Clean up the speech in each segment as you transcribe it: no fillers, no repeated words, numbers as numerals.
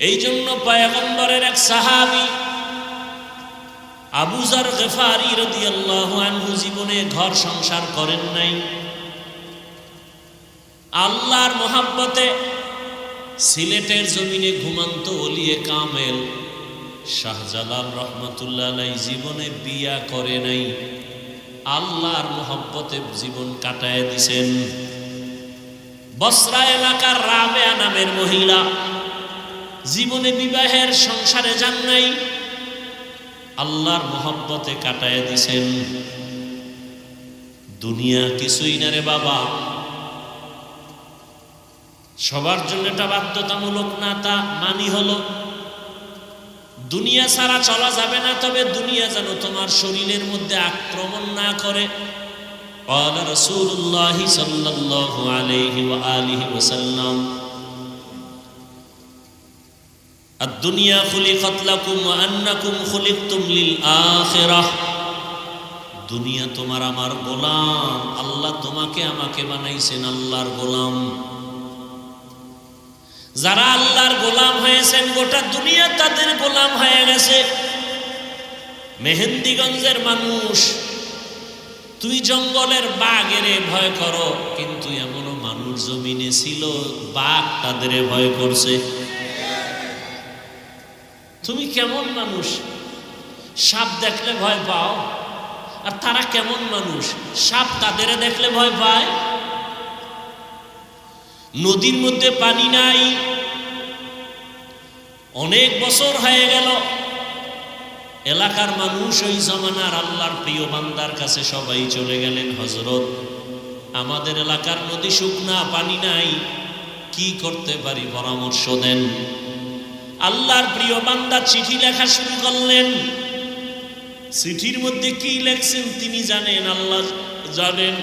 এই জন্য পয়গম্বরের এক সাহাবী আবু যার গিফারি রাদিয়াল্লাহু আনহু জীবনে ঘর সংসার করেন নাই। আল্লাহর মহব্বতে সিলেটের জমিনে ঘুমন্ত ওলিয়ে কামেল শাহজালাল রহমাতুল্লাহ আলাইহি জীবনে বিয়া করে নাই। আল্লাহর মহব্বতে জীবন কাটায় দিছেন। বসরা এলাকার রাবেয়া নামের মহিলা জীবনে বিবাহের সংসারে যান নাই, আল্লাহর মহব্বতে কাটায় দিছেন। দুনিয়া কিছুই না রে বাবা, সবার জন্য এটা বাধ্যতামূলক না, তা মানি হলো দুনিয়া ছাড়া চলা যাবে না, তবে দুনিয়া যেন তোমার শরীরের মধ্যে আক্রমণ না করে। قال رسول الله صلى الله عليه وآله وسلم الدنيا خلقت لكم وأنكم خلقتم للآخرة। দুনিয়া তোমার আমার গোলাম, আল্লাহ তোমাকে আমাকে বানাইছেন আল্লাহর গোলাম। যারা আল্লাহর গোলাম হয়েছেন গোটা দুনিয়া তাদের গোলাম হয়ে গেছে। মেহেন্দিগঞ্জের মানুষ, তুই জঙ্গলের বাঘের ভয় করো, কিন্তু এমনও মানুষ জমিনে ছিল বাঘ তাদের ভয় করছে। তুমি কেমন মানুষ, সাপ দেখলে ভয় পাও, আর তারা কেমন মানুষ, সাপ তাদের দেখলে ভয় পায়। নদীর মধ্যে পানি নাই, অনেক বছর হয়ে গেল। এলাকার মানুষ ওই জমানার আল্লাহর প্রিয় বান্দার কাছে সবাই চলে গেলেন, হযরত আমাদের এলাকার নদী শুকনা, পানি নাই, কি করতে পারি পরামর্শ দেন। আল্লাহর প্রিয় বান্দা চিঠি লেখা শুরু করলেন। চিঠির মধ্যে কি লেখছেন তিনি জানেন, আল্লাহ জানেন।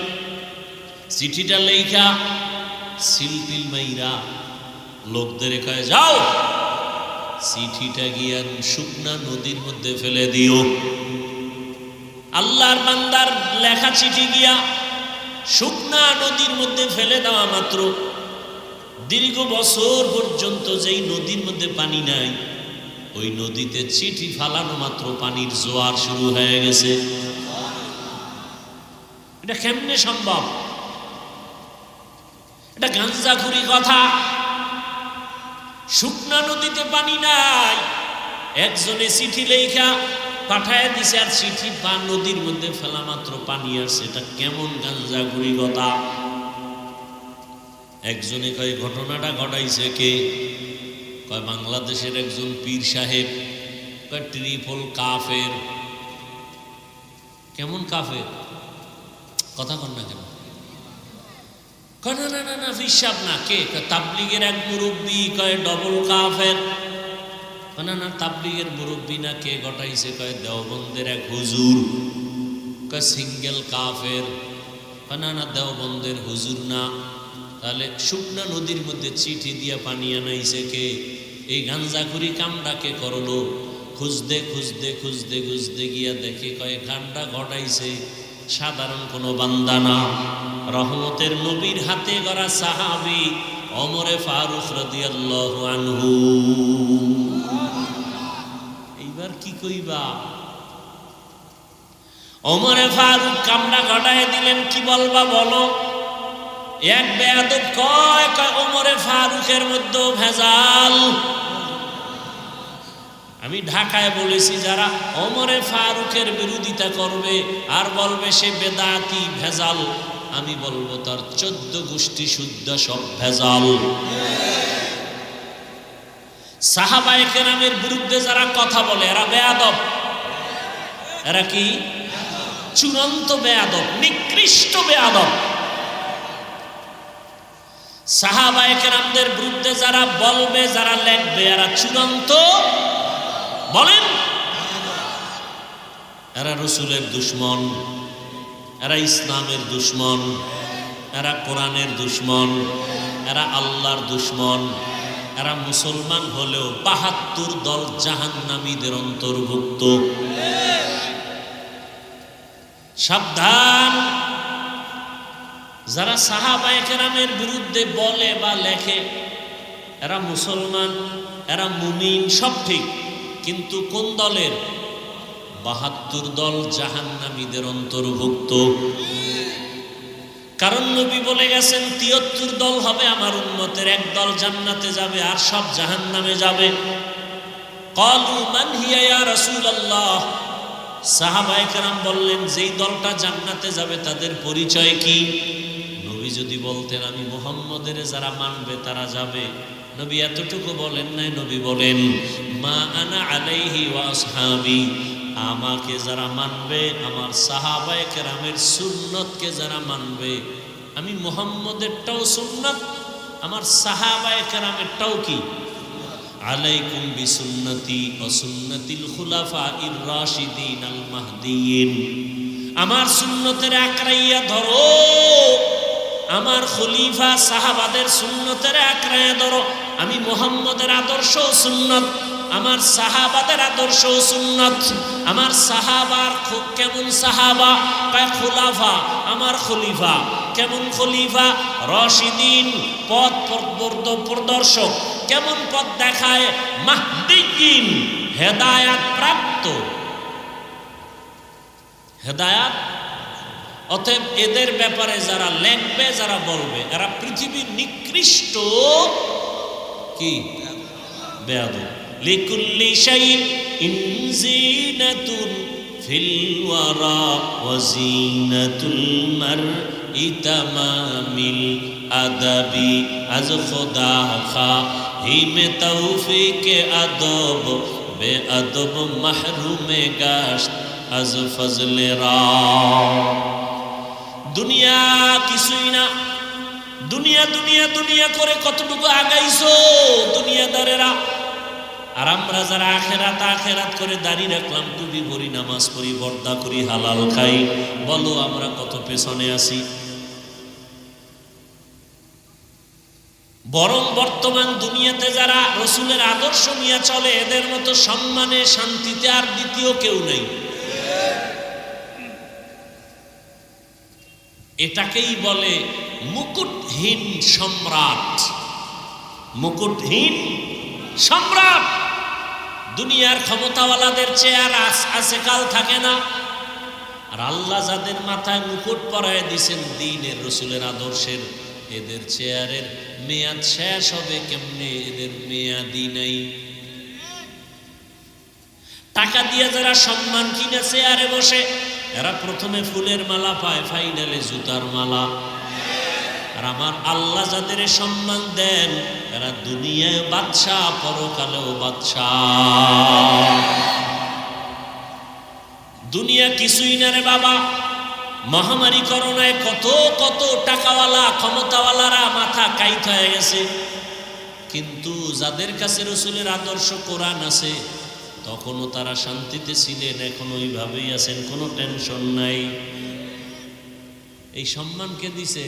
চিঠিটা লেখা সিলপিল মাইরা লোকদের কয়, যাও চিঠিটা গিয়া শুকনা নদীর মধ্যে ফেলে দিও। আল্লাহর বান্দার লেখা চিঠি গিয়া শুকনা নদীর মধ্যে ফেলে দেওয়া মাত্র দীর্ঘ বছর পর্যন্ত যেই নদীর মধ্যে পানি নাই, ওই নদীতে চিঠি ফালানো মাত্র পানির জোয়ার শুরু হয়ে গেছে। এটা কেমনে সম্ভব? এটা গাঞ্জাখুরি কথা। শুকনা নদীতে পানি নাই, একজনে চিঠি লেখা পাঠায় দিছে, আর চিঠি বা নদীর মধ্যে ফেলা মাত্র পানি আসছে। এটা কেমন গাঞ্জাখুরি কথা? একজনে কয় ঘটনাটা ঘটাইছে কে? কয় বাংলাদেশের একজন পীর সাহেব। কয় ট্রিপল কাফের। কেমন কাফের? কথা কন না কেন? কয় না না না না হিসাব না। কে? তাবলিগের এক মুরব্বী। কয় ডবল কাফের। না না তাবলিগের মুরব্বী না, কে ঘটাইছে? কয় দেওবন্দের এক হুজুর। কয় সিঙ্গেল কাফের। না না দেওবন্দের হুজুর না। তাহলে শুকনা নদীর মধ্যে চিঠি দিয়া পানি আনাইছে কে? এই গাঞ্জাখুরি কামটা কে করলো? খুঁজতে খুঁজতে খুঁজতে খুঁজতে গিয়া দেখে কয় কামটা ঘটাইছে সাধারণ কোনো বান্দা না, রহমতের নবীর হাতে গড়া সাহাবী ওমরে ফারুক রাদিয়াল্লাহু আনহু। এইবার কি কইবা? ওমরে ফারুক কামটা ঘটায় দিলেন, কি বলবা বলো? এক বেয়াদব কয় ওমরে ফারুকের মধ্যে ভেজাল। আমি ঢাকায় বলেছি, যারা ওমরে ফারুকের বিরোধিতা করবে আর বলবে সে বেদাতি ভেজাল, আমি বলবো তার 14 গোষ্ঠী শুদ্ধ সব ভেজাল। সাহাবায়ে কেরামের বিরুদ্ধে যারা কথা বলে এরা বেয়াদব। এরা কি? চূড়ান্ত বেয়াদব, নিকৃষ্ট বেয়াদব। সাহাবায়ে কেরামদের বিরুদ্ধে যারা বলবে, যারা লেখবে, এরা চূড়ান্ত বলেন, এরা রসুলের দুশমন, এরা ইসলামের দুশমন, এরা কোরআনের দুশমন, এরা আল্লাহর দুশমন। এরা মুসলমান হলেও ৭২ দল জাহান্নামীদের অন্তর্ভুক্ত। সাবধান! যারা সাহাবায়ে কেরামের বিরুদ্ধে বলে বা লেখে এরা মুসলমান, এরা মুমিন, সব ঠিক, কিন্তু কোন দলের? ৭২ দল জাহান্নামীদের অন্তর্ভুক্ত। কারণ নবী বলে গেছেন ৭৩ দল হবে আমার উম্মতের, এক দল জান্নাতে যাবে আর সব জাহান্নামে যাবে। ক্বালু মান হিয়া ইয়া রাসূলুল্লাহ, সাহাবায়ে কেরাম বললেন যেই দলটা জান্নাতে যাবে তাদের পরিচয় কি? নবী যদি বলতেন আমি মুহাম্মদের যারা মানবে তারা যাবে, নবী এতটুকু বলেন নাই। নবী বলেন মা আনা আলাইহি ওয়া আসহাবি, আমাকে যারা মানবে, আমার সাহাবায়ে কেরামের সুন্নতকে যারা মানবে, আমি মুহাম্মদেরটাও সুন্নাত, আমার সাহাবায়ে কেরামেরটাও কি? আলাইকুম বিসুন্নতি ওয়া সুন্নাতিল খুলাফাইর রাশিদিন আল মাহদিয়িন, আমার সুন্নতের আঁকড়াইয়া ধরো, আমার খলিফা সাহাবাদের সুন্নতের আঁকড়াইয়া ধরো। আমি মুহাম্মদের আদর্শ সুন্নত, আমার সাহাবাদের আদর্শ সুন্নত। আমার সাহাবার কেমন সাহাবা? খোলাফা, আমার খলিফা কেমন খলিফা? রাশিদিন, পথ প্রদর্শক। কেমন পথ দেখায়? মাহদিয়িন, হেদায়াত প্রাপ্ত, হেদায়াত। অতএব এদের ব্যাপারে যারা লেখবে, যারা বলবে, এরা পৃথিবীর নিকৃষ্ট কি? বেয়াদব। লিকুল্লি শাইইন ইনজিনাতুন ফিল ওয়ারা ওয়া জিনাতুল মারই তামামিল আদাবি, আজ খোদা খাহিমে তৌফিকে আদব, বেআদব মাহরুমে গাশত আজ ফজলে রা। দুনিয়া কিছুই না, দুনিয়া দুনিয়া দুনিয়া করে কতটুকু আগাইছো দুনিয়াদারেরা। আর আমরা যারা আখেরাত আখেরাত করে দাঁড়িয়ে রাখলাম, টুপি পরি, নামাজ পড়ি, পর্দা করি, হালাল খাই, বলো আমরা কত পেছনে আছি। বরং বর্তমান দুনিয়াতে যারা রসুলের আদর্শ নিয়ে চলে, এদের মতো সম্মানে শান্তিতে আর দ্বিতীয় কেউ নেই। এটাকেই বলে মুকুটহীন সম্রাট। মুকুটহীন সম্রাট। দুনিয়ার ক্ষমতাওয়ালাদের চেয়ার আছে, কাল থাকে না। আর আল্লাহ যাদের মাথায় মুকুট পরায় দিয়েছেন দ্বীনের, রসুলের আদর্শের, এদের চেয়ারের মেয়াদ শেষ হবে কেমনে? এদের মেয়াদই নাই। টাকা দিয়ে যারা সম্মান কিনে চেয়ারে বসে, এরা প্রথমে ফুলের মালা পায়, ফাইনালে জুতার মালা। আর আমার আল্লাহ যাদের সম্মান দেন, এরা দুনিয়ায় বাদশাহ, পরকালেও বাদশাহ। দুনিয়া কিছুই না রে বাবা। মহামারী করোনায় কত কত টাকাওয়ালা ক্ষমতাওয়ালারা মাথা কাইত হয়ে গেছে, কিন্তু যাদের কাছে রসুলের আদর্শ কোরআন আছে, তখনও তারা শান্তিতে ছিলেন, এখন ওইভাবেই আছেন, কোনো টেনশন নাই। এই সম্মান কে দিছে?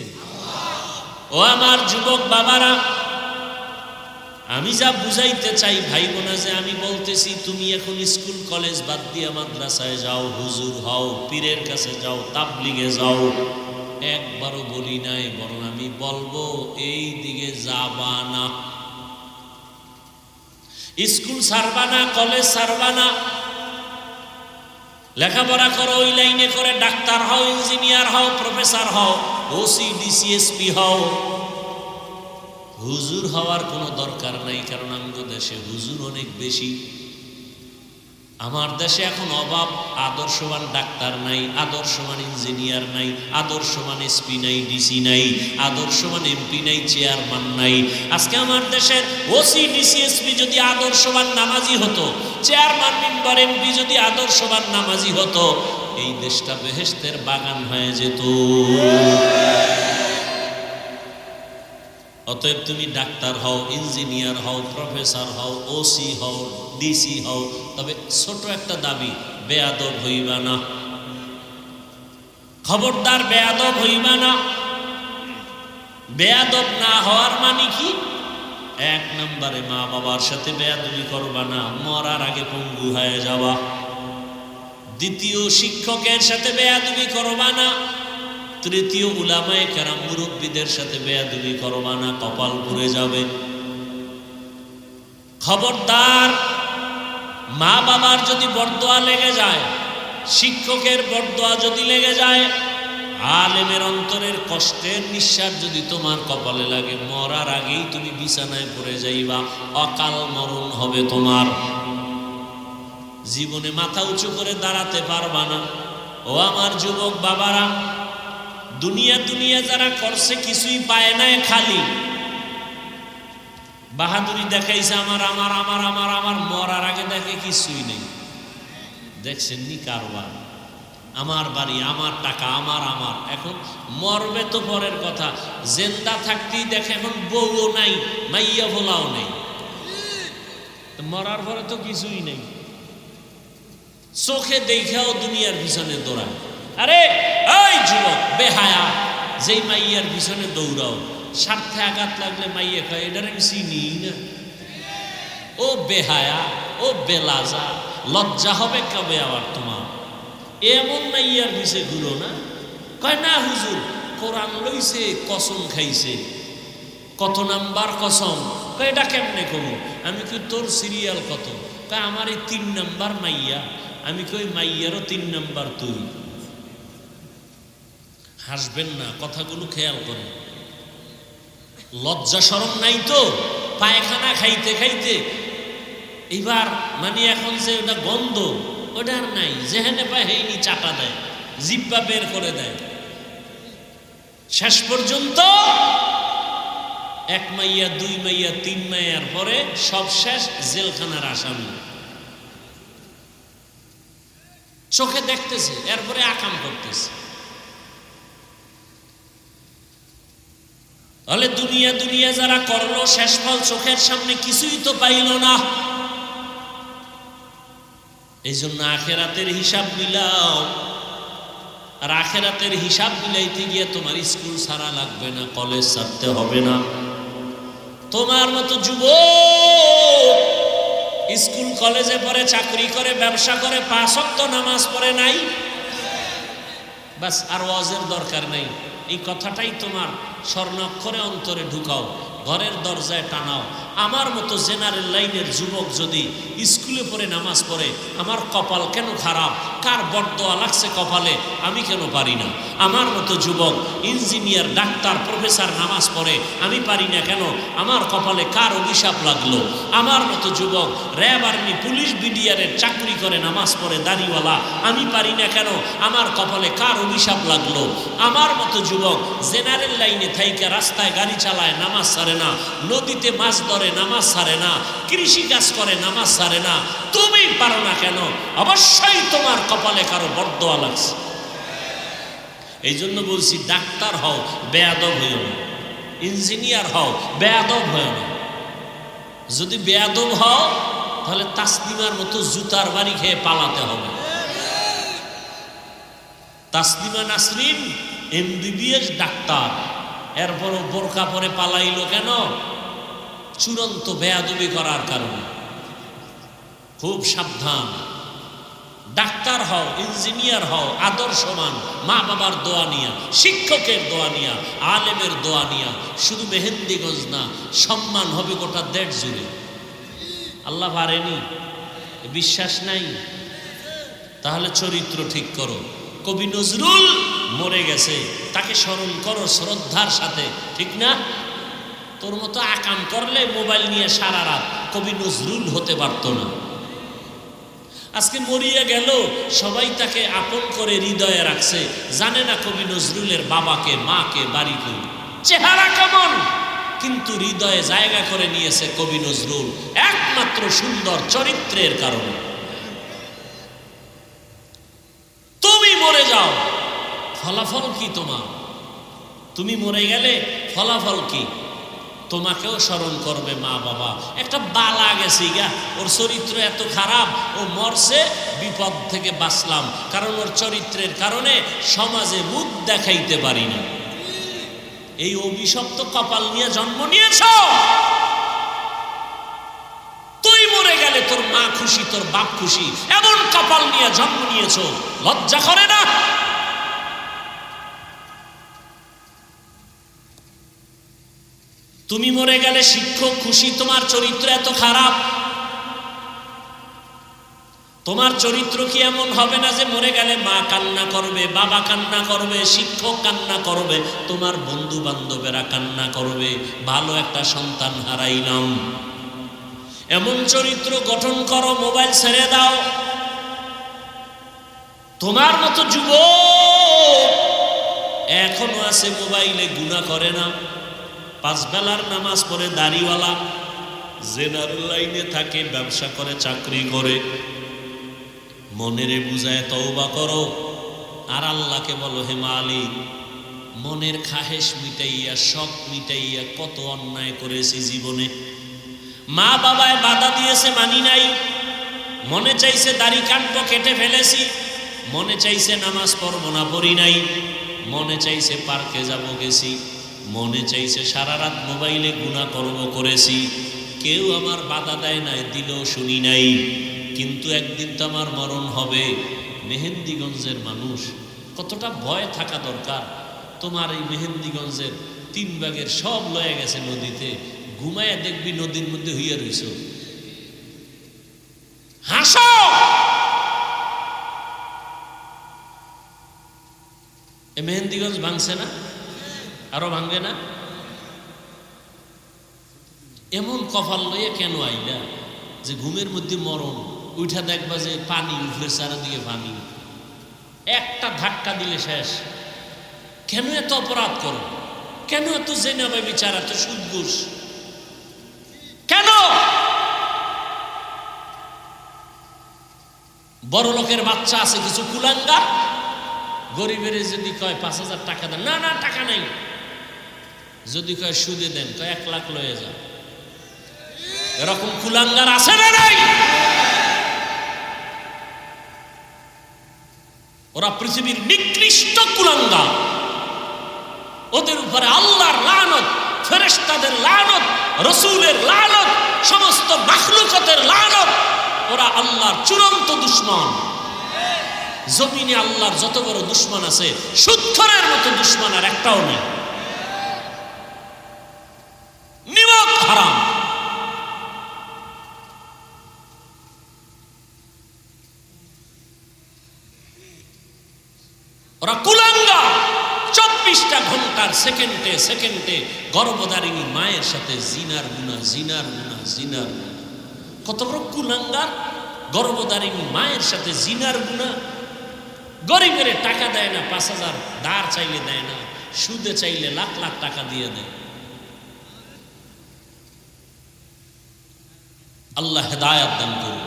ও আমার যুবক বাবারা, আমি যা বুঝাইতে চাই ভাই বোনা, যে আমি বলতেছি তুমি এখন স্কুল কলেজ বাদ দিয়ে মাদ্রাসায় যাও, হুজুর হও, পীরের কাছে যাও, তাবলিগে যাও, একবারও বলি নাই। বরং আমি বলবো এই দিকে যাবা না। স্কুল ছাড়বা না, কলেজ ছাড়বা না, লেখাপড়া করো, ওই লাইনে করে ডাক্তার হও, ইঞ্জিনিয়ার হও, প্রফেসর হও, ওসি ডিসিএসপি হও। হুজুর হওয়ার কোনো দরকার নাই, কারণ আমাদের দেশে হুজুর অনেক বেশি। আমার দেশে এখন অভাব, আদর্শবান ডাক্তার নাই, আদর্শবান ইঞ্জিনিয়ার নাই, আদর্শবান এসপি নাই, ডিসি নাই, আদর্শবান এমপি নাই, চেয়ারম্যান নাই। আজকে আমার দেশের ওসি ডিসিএসপি যদি আদর্শবান নামাজি হতো, চেয়ারম্যান মেম্বার এমপি যদি আদর্শবান নামাজি হতো, এই দেশটা বেহেশতের বাগান হয়ে যেত। অতএব তুমি ডাক্তার হও, ইঞ্জিনিয়ার হও, প্রফেসর হও, ওসি হও, ডিসি হও, তবে ছোট একটা দাবি, বেয়াদব হইবা না। খবরদার বেয়াদব হইবা না। বেয়াদব না হওয়ার মানে কি? এক নম্বরে মা বাবার সাথে বেয়াদবি করবা না, মরার আগে পঙ্গু হয়ে যাওয়া। দ্বিতীয়, শিক্ষকের সাথে বেয়াদবি করবা না। তৃতীয়, উলামায়ে কেরাম মুরব্বীদের সাথে বেয়াদবি করবা না, কপাল পুড়ে যাবে। খবরদার, মা বাবার যদি বরদোয়া লেগে যায়, শিক্ষকের বরদোয়া যদি লেগে যায়, আলেমের অন্তরের কষ্টের নিঃশ্বাস যদি তোমার কপালে লাগে, মরার আগেই তুমি বিছানায় পড়ে যাইবা, অকাল মরণ হবে তোমার। জীবনে মাথা উঁচু করে দাঁড়াতে পারবা না। ও আমার যুবক বাবারা, দুনিয়া দুনিয়া যারা করছে কিছুই পায় নাই, খালি বাহাদুরি দেখাইছে, আমার আমার আমার আমার আমার, মরার আগে দেখে কিছুই নেই। দেখছেন নি কারবার, আমার বাড়ি, আমার টাকা, আমার আমার। এখন মরবে তো পরের কথা, জেন্দা থাকতেই দেখে এখন বউও নাই, মাইয়া ভোলাও নেই, মরার পরে তো কিছুই নেই। চোখে দেখাও দুনিয়ার পিছনে দৌড়ায়। আরে এই যুবক বেহায়া, যেই মাইয়ার পিছনে দৌড়াও, স্বার্থে আঘাত লাগলে মাইয়া কয় এটার আমি চিনি না। ও বেহায়া, ও বেলাজা, লজ্জা হবে কবে আবার তোমার? এমন মাইয়ার পিছে ঘুরো না। কয় না হুজুর, কোরআন লইছে, কসম খাইছে। কত নাম্বার কসম? কয় এটা কেমনে করবো? আমি কই তোর সিরিয়াল কত? কয় আমার এই 3 নাম্বার মাইয়া। আমি কই মাইয়ারও 3 নাম্বার তুই। হাসবেন না, কথাগুলো খেয়াল করে। লজ্জা শরম নাই তো? পায়খানা খাইতে খাইতে এবার মানে এখন যে ওটা গন্ধ, ওটা আর নাই, যেখানে পায় হেইনি চাটা দেয়, জিব্বা বের করে দেয়। শেষ পর্যন্ত 1 মাইয়া, 2 মাইয়া, 3 মাইয়ার পরে সব শেষ, জেলখানার আসামি। চোখে দেখতেছে, এরপরে আকাম করতেছে। তাহলে দুনিয়া দুনিয়া যারা করলো, শেষ ফল চোখের সামনে কিছুই তো পাইল না। এই জন্য আখেরাতের হিসাব মিলাও। আর আখেরাতের হিসাব মিলাইতে গিয়ে তোমার স্কুল ছাড়া লাগবে না, কলেজ ছাড়তে হবে না। তোমার মতো যুবক স্কুল কলেজে পড়ে, চাকরি করে, ব্যবসা করে, 5 ওয়াক্ত নামাজ পড়ে নাই, বাস আর ওয়াজের দরকার নাই। এই কথাটাই তোমার স্বর্ণাক্ষরে অন্তরে ঢুকাও, ঘরের দরজায় টানাও। আমার মতো জেনারেল লাইনের যুবক যদি স্কুলে পড়ে নামাজ পড়ে, আমার কপাল কেন খারাপ? কার বরদোয়া লাগছে কপালে, আমি কেন পারি না? আমার মতো যুবক ইঞ্জিনিয়ার, ডাক্তার, প্রফেসর নামাজ পড়ে, আমি পারি না কেন? আমার কপালে কার অভিশাপ লাগলো? আমার মতো যুবক র্যাব, আর্মি, পুলিশ, বিডিআরের চাকরি করে নামাজ পড়ে, দাড়িওয়ালা, আমি পারি না কেন? আমার কপালে কার অভিশাপ লাগলো? আমার মতো যুবক জেনারেল লাইনে থাইকা রাস্তায় গাড়ি চালায়, নামাজ ছাড়ে না, নদীতে মাছ ধরে, নামাজ ছাড়ে না, কৃষি কাজ করে, নামাজ ছাড়ে না, তুমি পারো না কেন? অবশ্যই তোমার কপালে কারো বরদোয়া লাগছে। এই জন্য বলছি, ডাক্তার হও, বেয়াদব হইও না। ইঞ্জিনিয়ার হও, বেয়াদব হইও না। যদি বেয়াদব হও, তাহলে তাসলিমার মতো জুতার বাড়ি খেয়ে পালাতে হবে। তাসলিমা নাসরিন MBBS ডাক্তার, এরপরও বোরকা পরে পালাইলো কেন? চূড়ান্ত বেয়াদবি করার কারণে। খুব সাবধান। ডাক্তার হও, ইঞ্জিনিয়ার হও, আদর্শমান, মা বাবার দোয়া নিয়া, শিক্ষকের দোয়া নিয়া, আলেমের দোয়া নিয়া। শুধু মেহেন্দিগঞ্জ না, সম্মান হবে গোটা দেশ জুড়ে। আল্লাহ পারেনি? বিশ্বাস নাই? তাহলে চরিত্র ঠিক করো। কবি নজরুল মরে গেছে, তাকে স্মরণ করো শ্রদ্ধার সাথে, ঠিক না? তোর মতো আকাম করলে মোবাইল নিয়ে সারা রাত কবি নজরুল হতে পারতো না। আজকে মরিয়া গেল, সবাই তাকে আপন করে হৃদয়ে রাখছে, জানে না কবি নজরুলের বাবাকে, মাকে, বাড়িকে, চেহারা কেমন, কিন্তু হৃদয়ে জায়গা করে নিয়েছে কবি নজরুল একমাত্র সুন্দর চরিত্রের কারণে। তুমি মরে যাও, ফলাফল কি তোমার? তুমি মরে গেলে ফলাফল কি? তোমাকেও স্মরণ করবে মা বাবা। একটা বালা গেছে গা, ওর চরিত্র এত খারাপ, ও মরছে, বিপদ থেকে বাঁচলাম, কারণ ওর চরিত্রের কারণে সমাজে মুখ দেখাইতে পারিনি। এই অভিশপ্ত কপাল নিয়ে জন্ম নিয়েছ। তুই মরে গেলে তোর মা খুশি, তোর বাপ খুশি, এমন কপাল নিয়ে জন্ম নিয়েছ, লজ্জা করে না? তুমি মরে গেলে শিক্ষক খুশি, তোমার চরিত্র এত খারাপ। তোমার চরিত্র কি এমন হবে না যে মরে গেলে মা কান্না করবে, বাবা কান্না করবে, শিক্ষক কান্না করবে, তোমার বন্ধু বান্ধবেরা কান্না করবে, ভালো একটা সন্তান হারাইলাম। এমন চরিত্র গঠন করো, মোবাইল ছেড়ে দাও। তোমার মতো যুবক এখনো আছে মোবাইলে, গুনাহ করে না, 5 বেলার নামাজ পড়ে, দাড়িওয়ালা, জেনারেল লাইনে থাকে, ব্যবসা করে, চাকরি করে। মনেরে বুঝায় তওবা করো, আর আল্লাহকে বলো, হে মালিক, মনের খাহেশ মিটাইয়া, শখ মিটাইয়া কত অন্যায় করেছি জীবনে। মা বাবায় বাধা দিয়েছে, মানি নাই। মনে চাইছে দাড়ি কাটবো, কেটে ফেলেছি। মনে চাইছে নামাজ পড়বো না, পড়ি নাই। মনে চাইছে পার্কে যাব, গেছি। মনে চাইছে সারা রাত মোবাইলে গুনাহ করব, করেছি। কেউ আমার বাধা দেয় নাই, দিলেও শুনি নাই। কিন্তু একদিন তো আমার মরণ হবে। মেহেন্দিগঞ্জের মানুষ, কতটা ভয় থাকা দরকার। তোমার এই মেহেন্দিগঞ্জের 3 ভাগের সব লয়ে গেছে নদীতে, ঘুমায় দেখবি নদীর মধ্যে হইয়া রইছ। হাসো, এ মেহেন্দিগঞ্জ ভাঙছে না? আরো ভাঙবে না? এমন কপাল লইয়া কেন আইলা যে ঘুমের মধ্যে মরণ, উঠা দেখবা যে পানি উঠলে, চারিদিকে পানি, একটা ধাক্কা দিলে শেষ। কেন এত অপরাধ করো? কেন এত জেনা বিচার, এত সুদ ঘুষ? কেন? বড় লোকের বাচ্চা আছে কিছু কুলাঙ্গার, গরিবের যদি কয় 5,000 টাকা দেন, না না টাকা নাই। যদি কয় সুদে দেন, কয় 1 লাখ লয়ে যা। এরকম কুলাঙ্গার আছে না নাই? ওরা পৃথিবীর নিকৃষ্ট কুলাঙ্গার। ওদের উপরে আল্লাহর লানত, ফেরেশতাদের লানত, রাসূলের লানত, সমস্ত মাখলুকাতের লানত। ওরা আল্লাহর চূড়ান্ত দুশমন। জমিনে আল্লাহর যত বড় দুশমন আছে, সুদখোরের মতো দুশমন আর একটাও নেই। নিমক হারাম। ওরা কুলাঙ্গার। 24টা ঘন্টার সেকেন্ডে সেকেন্ডে গর্ভধারিণী মায়ের সাথে জিনার গুনাহ, জিনার গুনাহ, জিনার গুনাহ। কত বড় কুলাঙ্গার! গর্ভধারিণী মায়ের সাথে জিনার গুনাহ। গরিবের টাকা দেয় না, 5,000 ধার চাইলে দেয় না, সুদে চাইলে লাখ লাখ টাকা দিয়ে দেয়। আল্লাহ হেদায়েত দান করুন।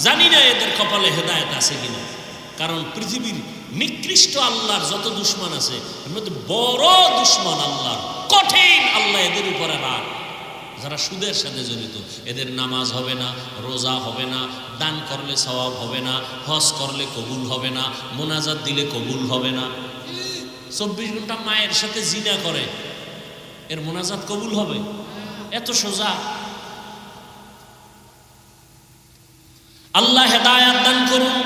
জানি না এদের কপালে হেদায়েত আছে কিনা, কারণ পৃথিবীর নিকৃষ্ট আল্লাহর যত দুশমন আছে, এর মধ্যে বড় দুশমন আল্লাহর, কঠিন। আল্লাহ এদের উপরে রাগ। যারা সুদের সাথে জড়িত, এদের নামাজ হবে না, রোজা হবে না, দান করলে সওয়াব হবে না, হজ করলে কবুল হবে না, মোনাজাত দিলে কবুল হবে না। 24 ঘন্টা মায়ের সাথে জিনা করে, এর মোনাজাত কবুল হবে? এত সোজা। আল্লাহ হেদায়েত দান করুন।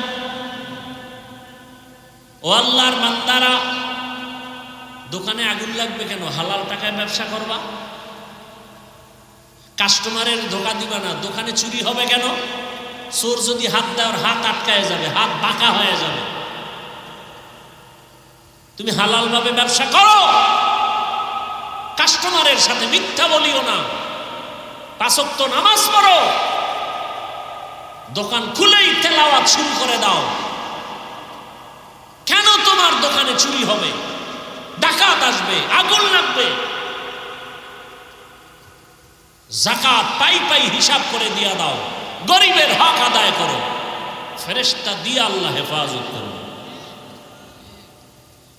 ও আল্লাহর বান্দারা, দোকানে আগুন লাগবে কেন? হালাল টাকায় ব্যবসা করবা। কাস্টমারের ধোকা দিবা না। দোকানে চুরি হবে কেন? চোর যদি হাত দেওয়ার, হাত আটকায় যাবে, হাত বাঁকা হয়ে যাবে। তুমি হালাল ভাবে ব্যবসা করো, কাস্টমারের সাথে মিথ্যা বলিও না, 5 ওয়াক্ত নামাজ পড়ো, দোকান খুলেই তেলাওয়াত শুরু করে দাও। কেন তোমার দোকানে চুরি হবে, ডাকাত আসবে, আগুন লাগবে? যাকাত পাই পাই হিসাব করে দিয়া দাও, গরিবের হক আদায় করো, ফেরেশতা দিয়ে আল্লাহ হেফাজত করো।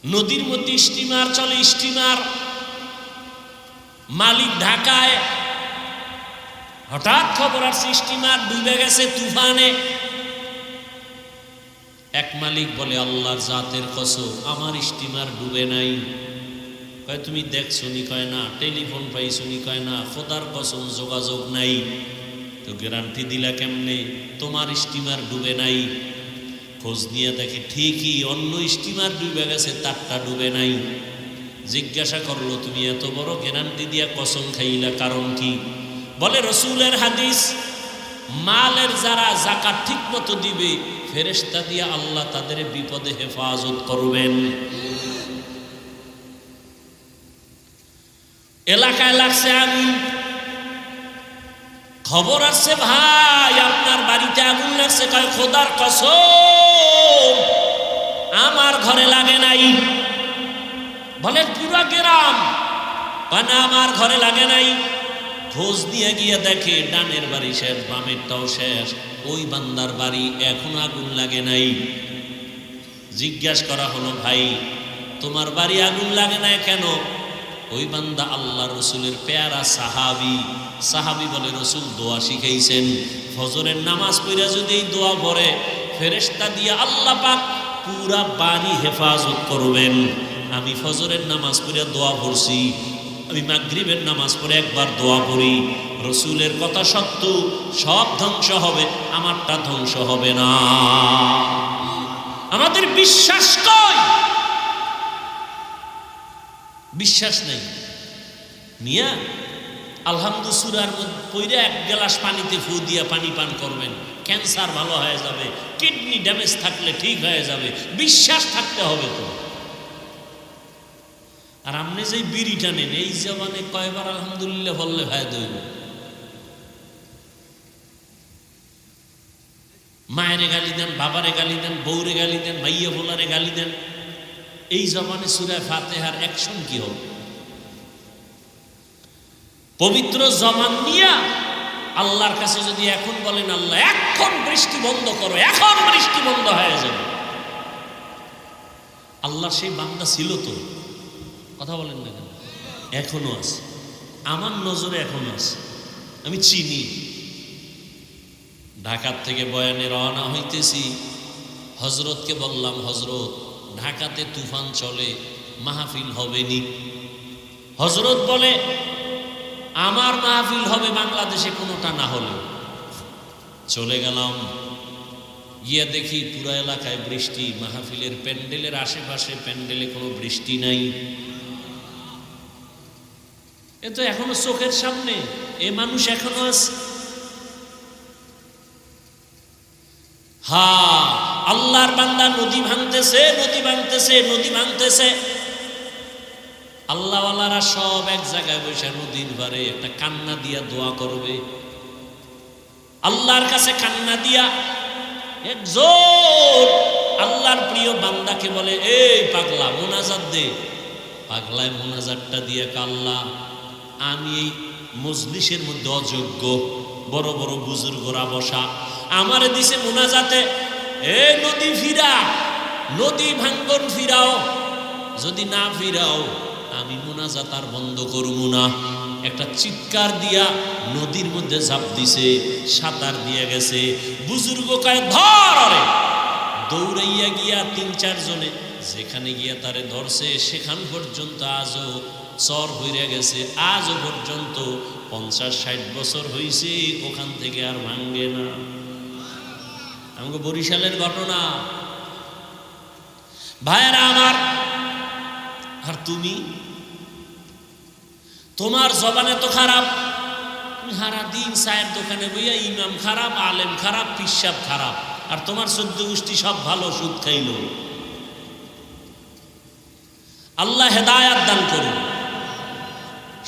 নদীর মধ্যে স্টিমার চলে, স্টিমার মালিক ঢাকায়, হঠাৎ খবর আসছে স্টিমার ডুবে গেছে তুফানে। এক মালিক বলে, আল্লাহর জাতের কসম, আমার স্টিমার ডুবে নাই। কয় তুমি দেখছো নি? কয় না। টেলিফোন পাইছো নি? কয় না। খোদার কসম যোগাযোগ নাই। তো গ্যারান্টি দিলা কেমনে তোমার স্টিমার ডুবে নাই? খোঁজ নিয়ে দেখে ঠিকই অন্য স্টিমার ডুবে গেছে, তারটা ডুবে নাই। জিজ্ঞাসা করলো, তুমি এত বড় গ্যারান্টি দিয়া কসম খাইলা, কারণ কি? বলে, রসুলের হাদিস, মালের যারা যাকাত ঠিক মতো দিবে, ফেরেশতা দিয়া আল্লাহ তাদের বিপদে হেফাজত করবেন। এলাকায় লাগছে আগুন, খবর আসছে, ভাই আপনার বাড়িতে আগুন লাগছে। কয়, খোদার কসম আমার ঘরে লাগে নাই। বলে, পুরা গ্রাম? কয় না, আমার ঘরে লাগে নাই। খোঁজ দিয়ে গিয়ে দেখে ডানের বাড়ি শেষ, বামেরটাও শেষ, ওই বান্দার বাড়ি এখন আগুন লাগে নাই। জিজ্ঞাসা করা হলো, ভাই তোমার বাড়ি আগুন লাগে নাই কেন? ওই বান্দা আল্লাহ রসুলের পেয়ারা সাহাবী। সাহাবী বলে, রসুল দোয়া শিখাইছেন, ফজরের নামাজ পড়ে যদি এই দোয়া পড়ে, ফেরেশতা দিয়ে আল্লাহ পাক পুরা বাড়ি হেফাজত করবেন। আমি ফজরের নামাজ পড়ে দোয়া পড়ছি, আমি মাগরিবের নামাজ পড়ে একবার দোয়া পড়ি, রসুলের কথা সত্য, সব ধ্বংস হবে, আমারটা ধ্বংস হবে না। আমাদের বিশ্বাস কই? বিশ্বাস নেই। মিয়া আলহামদুলিল্লাহ সূরার মধ্যে পড়ে এক গ্লাস পানিতে ফু দিয়া পানি পান করবেন, ক্যান্সার ভালো হয়ে যাবে, কিডনি ড্যামেজ থাকলে ঠিক হয়ে যাবে। বিশ্বাস থাকতে হবে তো। আর আপনি যে বিড়িটা নেন, এই জবানে কয়বার আলহামদুলিল্লাহ বললে ভাই দইব? মায়েরে গালি দেন, বাবারে গালি দেন, বউরে গালি দেন, মাইয়া বোলারে গালি দেন, এই জবানে সূরা ফাতিহার অ্যাকশন কি হবে? পবিত্র জবান নিয়া আল্লাহর কাছে যদি এখন বলেন, আল্লাহ এখন বৃষ্টি বন্ধ করো, এখন বৃষ্টি বন্ধ হয়ে যাবে, আল্লাহ সেই বান্দা ছিল তো? কথা বলেন না কেন? এখনো আছে, আমার নজরে এখনো আছে, আমি চিনি। ঢাকার থেকে বয়ানে রওনা হইতেছি, হজরতকে বললাম, হজরত ঢাকাতে তুফান চলে, মাহফিল হবে নি? হজরত বলে, আমার মাহফিল হবে বাংলাদেশে কোনোটা না হলে। চলে গেলাম, গিয়ে দেখি পুরো এলাকায় বৃষ্টি, মাহফিলের প্যান্ডেলের আশেপাশে প্যান্ডেলে কোনো বৃষ্টি নাই। এ তো এখনো চোখের সামনে, এ মানুষ এখনো আছে। হ্যাঁ, আল্লাহর বান্দা নদী ভাঙতেছে, নদী ভাঙতেছে, নদী ভাঙতেছে। আল্লাহওয়ালারা সব এক জায়গায় বসে নদীর পারে একটা কান্না দিয়া দোয়া করবে, আল্লাহর কাছে কান্না দিয়া। একজন আল্লাহর প্রিয় বান্দাকে বলে, এই পাগলা মোনাজাত দে। পাগলায় মোনাজাতটা দিয়ে, আল্লাহ আমি এই মজলিসের মধ্যে অযোগ্য, বড় বড় বুজুর্গরা বসা, আমারে দিছে মোনাজাতে, এ নদী ফিরা, নদী ভাঙ্গন ফিরাও, যদি না ফিরাও আমি মোনাজাত আর বন্ধ করব না। একটা চিৎকার দিয়া নদীর মধ্যে ঝাঁপ দিছে, সাঁতার দিয়ে গেছে। বুজুর্গ কয়, ধর! দৌড়াইয়া গিয়া ৩-৪ জনে যেখানে গিয়া তারে ধরছে, সেখান পর্যন্ত আজও চর হইয়া গেছে, আজও পর্যন্ত ৫০-৬০ বছর হইছে, ওখান থেকে আর ভাঙ্গে না। আমাকে বরিশালের ঘটনা, ভাইয়েরা আমার। আর তুমি, তোমার জবানে তো খারাপ, তুমি সারা দিন চায়ের দোকানে বইয়া ইমাম খারাপ, আলেম খারাপ, পিসাব খারাপ, আর তোমার ১৪ গোষ্ঠী সব ভালো, সুদ খাইল। আল্লাহ হেদায়াত দান করুন।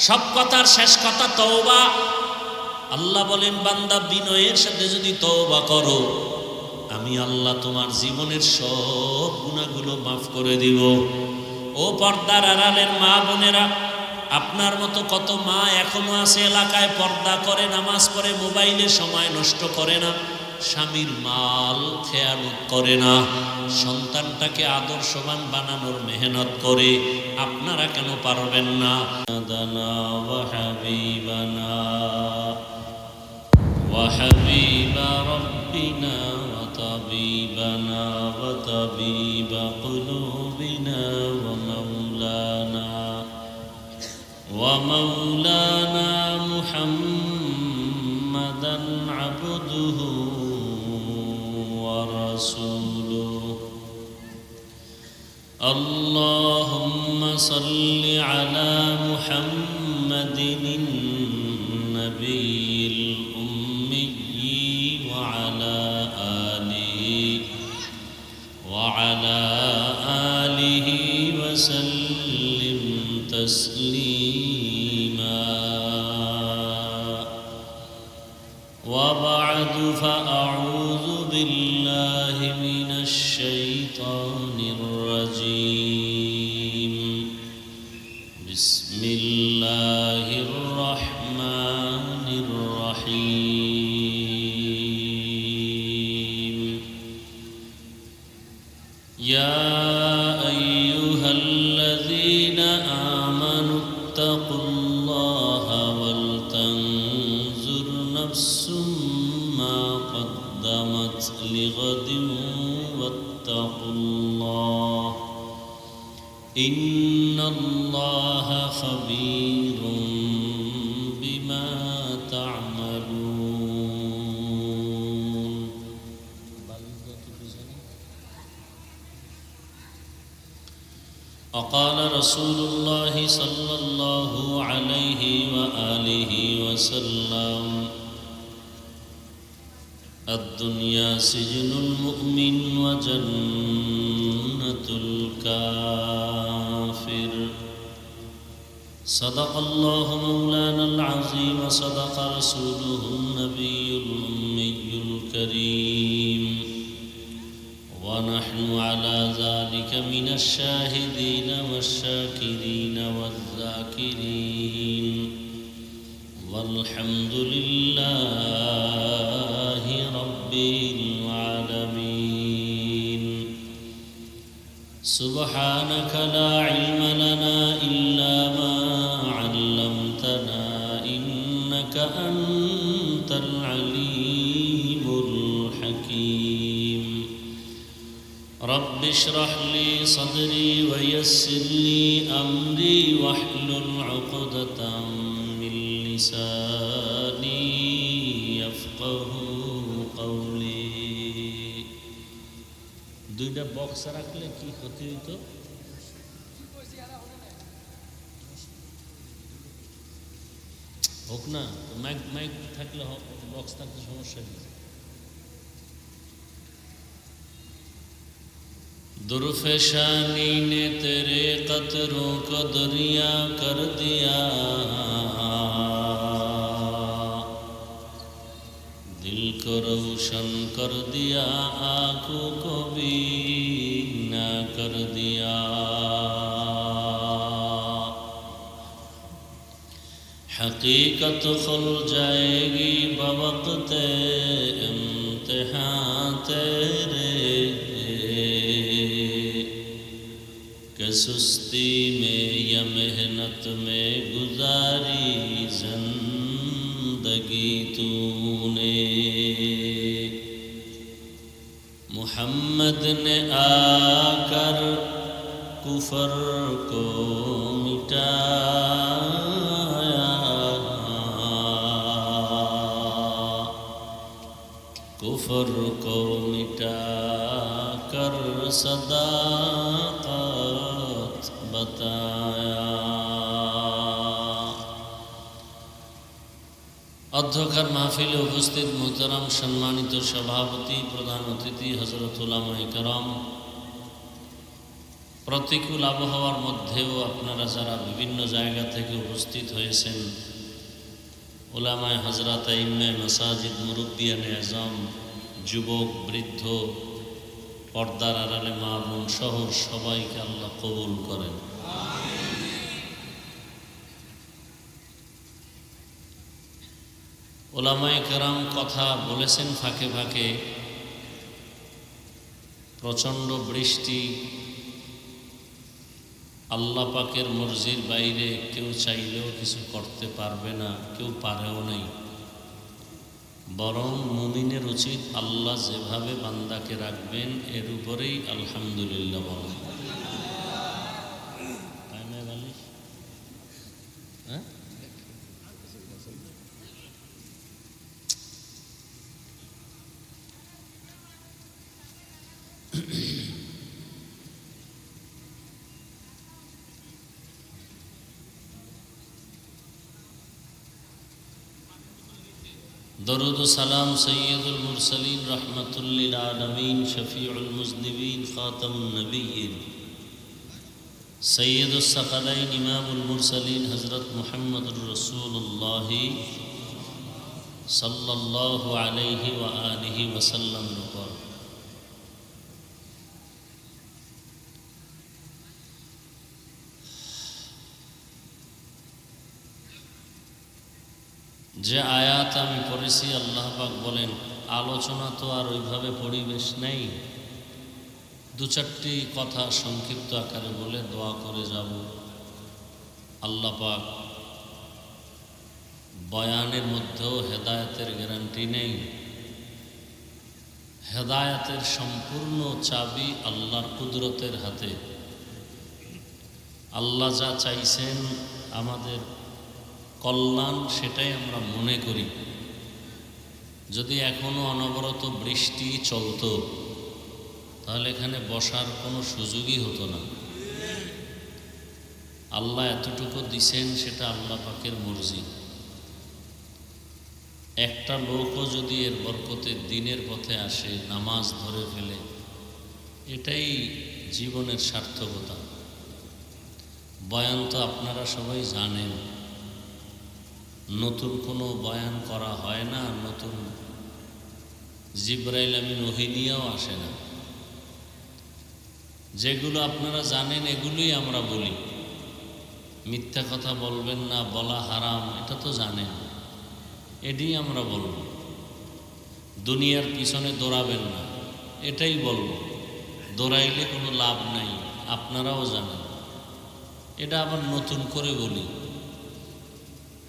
সব কথার শেষ কথা তওবা। আল্লাহ বলেন, বান্দা বিনয়ের সাথে যদি তওবা করো, আমি আল্লাহ তোমার জীবনের সব গুনাহগুলো মাফ করে দিব। ও পর্দার আড়ালের মা বোনেরা, আপনার মতো কত মা এখনো আছে এলাকায়, পর্দা করে, নামাজ পড়ে, মোবাইলে সময় নষ্ট করে না, স্বামীর মাল খেয়ানত করে না, সন্তানটাকে আদর্শবান বানানোর মেহনত করে। আপনারা কেন পারবেন না? দানা ওয়া হাবিবানা ওয়া হাবিবা রাব্বিনা ওয়া তাবিবানা ওয়া তাবিবা কুলুবিনা ওয়া মাওলানা ومولانا محمدا عبده ورسوله اللهم صل على محمد النبي الأمي وعلى آله وسلم تسليما. وبعد فأعوذ بالله من الشيطان الرجيم. بسم الله الرحمن الرحيم. يا أيها الذين آمنوا اتقوا الله ولتنظر نفس ما قدمت لغد واتقوا الله إن الله خبير بما تعملون. وقال رسول الله صلى الله عليه وآله وسلم: الدنيا سجن المؤمن وجنة الكافر. صدق الله مولانا العظيم وصدق رسوله النبي الأمي الكريم، ونحن على ذلك من الشاهدين والشاكرين والذاكرين، والحمد لله رب العالمين. سبحانك لا علم لنا إلا ما علمتنا إنك أنت العليم الحكيم. رب اشرح لي صدري ويسر لي أمري واحلل عقدة من لساني يفقه قولي. দুইটা বক্স রাখলে কি ক্ষতি হইতো? হোক না, মাইক মাইক থাকলে হোক, বক্স থাকলে সমস্যা নেই। दुर्फशानी ने तेरे कतरों को दरिया कर दिया, दिल को रोशन कर दिया, आँखों को बीना कर दिया। हकीकत खुल जाएगी बवक़्ते इम्तिहान तेरे, कि सुस्ती में या मेहनत में गुजारी जिंदगी तूने। मुहम्मद ने आकर कुफर को मिटाया, कुफर को मिटा कर सदाकत बताया। অধ্যক্ষার মাহফিলে উপস্থিত মোহতারাম সম্মানিত সভাপতি, প্রধান অতিথি হযরত উলামায়ে কেরাম, প্রতিকূল আবহাওয়ার মধ্যেও আপনারা যারা বিভিন্ন জায়গা থেকে উপস্থিত হয়েছেন, উলামায়ে হযরত, ইমামে মাসাজিদ, মুরব্বিয়ানে আযম, যুবক, বৃদ্ধ, পর্দার আড়ালে মা বোন সহ সবাইকে আল্লাহ কবুল করেন। উলামায়ে কেরাম কথা বলেছেন ফাঁকে ফাঁকে, প্রচণ্ড বৃষ্টি, আল্লাহ পাকের মর্জির বাইরে কেউ চাইলেও কিছু করতে পারবে না, কেউ পারেও নাই। বরং মুমিনের উচিত আল্লাহ যেভাবে বান্দাকে রাখবেন এর উপরেই আলহামদুলিল্লাহ বলেন। হ্যাঁ, দরুদ ও সালাম সৈয়দুল মুরসালিন রহমাতুল লিল আলামিন শফিউল মুজনিবিন খাতামুন নবিয়্যিন সৈয়দুস সাকালাইন ইমামুল মুরসালিন হযরত মুহাম্মদুর রাসূলুল্লাহ সাল্লাল্লাহু আলাইহি ওয়া আলিহি ওয়াসাল্লাম উপর যে আয়াত আমি পড়েছি, আল্লাহ পাক বলেন আলোচনা তো আর ওইভাবে পরিবেশ নেই, দু চারটি কথা সংক্ষিপ্ত আকারে বলে দোয়া করে যাব। আল্লাহ পাক বয়ানের মধ্যেও হেদায়েতের গ্যারান্টি নেই। হেদায়েতের সম্পূর্ণ চাবি আল্লাহর কুদরতের হাতে। আল্লাহ যা চাইছেন আমাদের কল্যাণ, সেটাই আমরা মনে করি। যদি এখনো অনবরত বৃষ্টি চলতো তাহলে এখানে বসার কোনো সুযোগই হতো না। আল্লাহ এতটুকু দিছেন, সেটা আল্লাহ পাকের মর্জি। একটা লোকও যদি এর বরকতে দিনের পথে আসে, নামাজ ধরে ফেলে, এটাই জীবনের সার্থকতা। বয়ান তো আপনারা সবাই জানেন, নতুন কোনো বয়ান করা হয় না, নতুন জিবরাইল আমিন ওহী নিয়েও আসে না। যেগুলো আপনারা জানেন এগুলোই আমরা বলি। মিথ্যা কথা বলবেন না, বলা হারাম, এটা তো জানেন, এটাই আমরা বলব। দুনিয়ার পিছনে দৌড়াবেন না, এটাই বলব। দৌড়াইলে কোনো লাভ নাই, আপনারাও জানেন। এটা আবার নতুন করে বলি।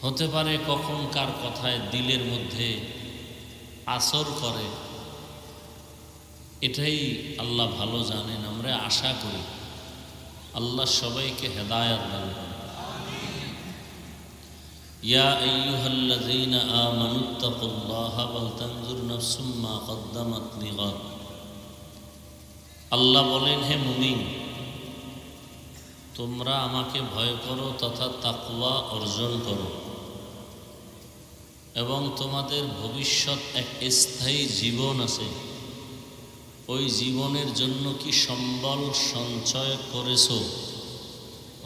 হতে পারে কখন কার কথায় দিলের মধ্যে আসর করে, এটাই আল্লাহ ভালো জানেন। আমরা আশা করি আল্লাহ সবাইকে হেদায়েত দান করেন। ইয়া আইয়ুহাল্লাযীনা আমানুত্তাকুল্লাহা ওয়াল তানজুর নাফসুম মা কদ্দামাত লিগাদ। আল্লাহ বলেন, হে মুমিন, তোমরা আমাকে ভয় করো তথা তাকওয়া অর্জন করো, এবং তোমাদের ভবিষ্যৎ এক স্থায়ী জীবন আছে। ওই জীবনের জন্য কি সম্বল সঞ্চয় করেছো,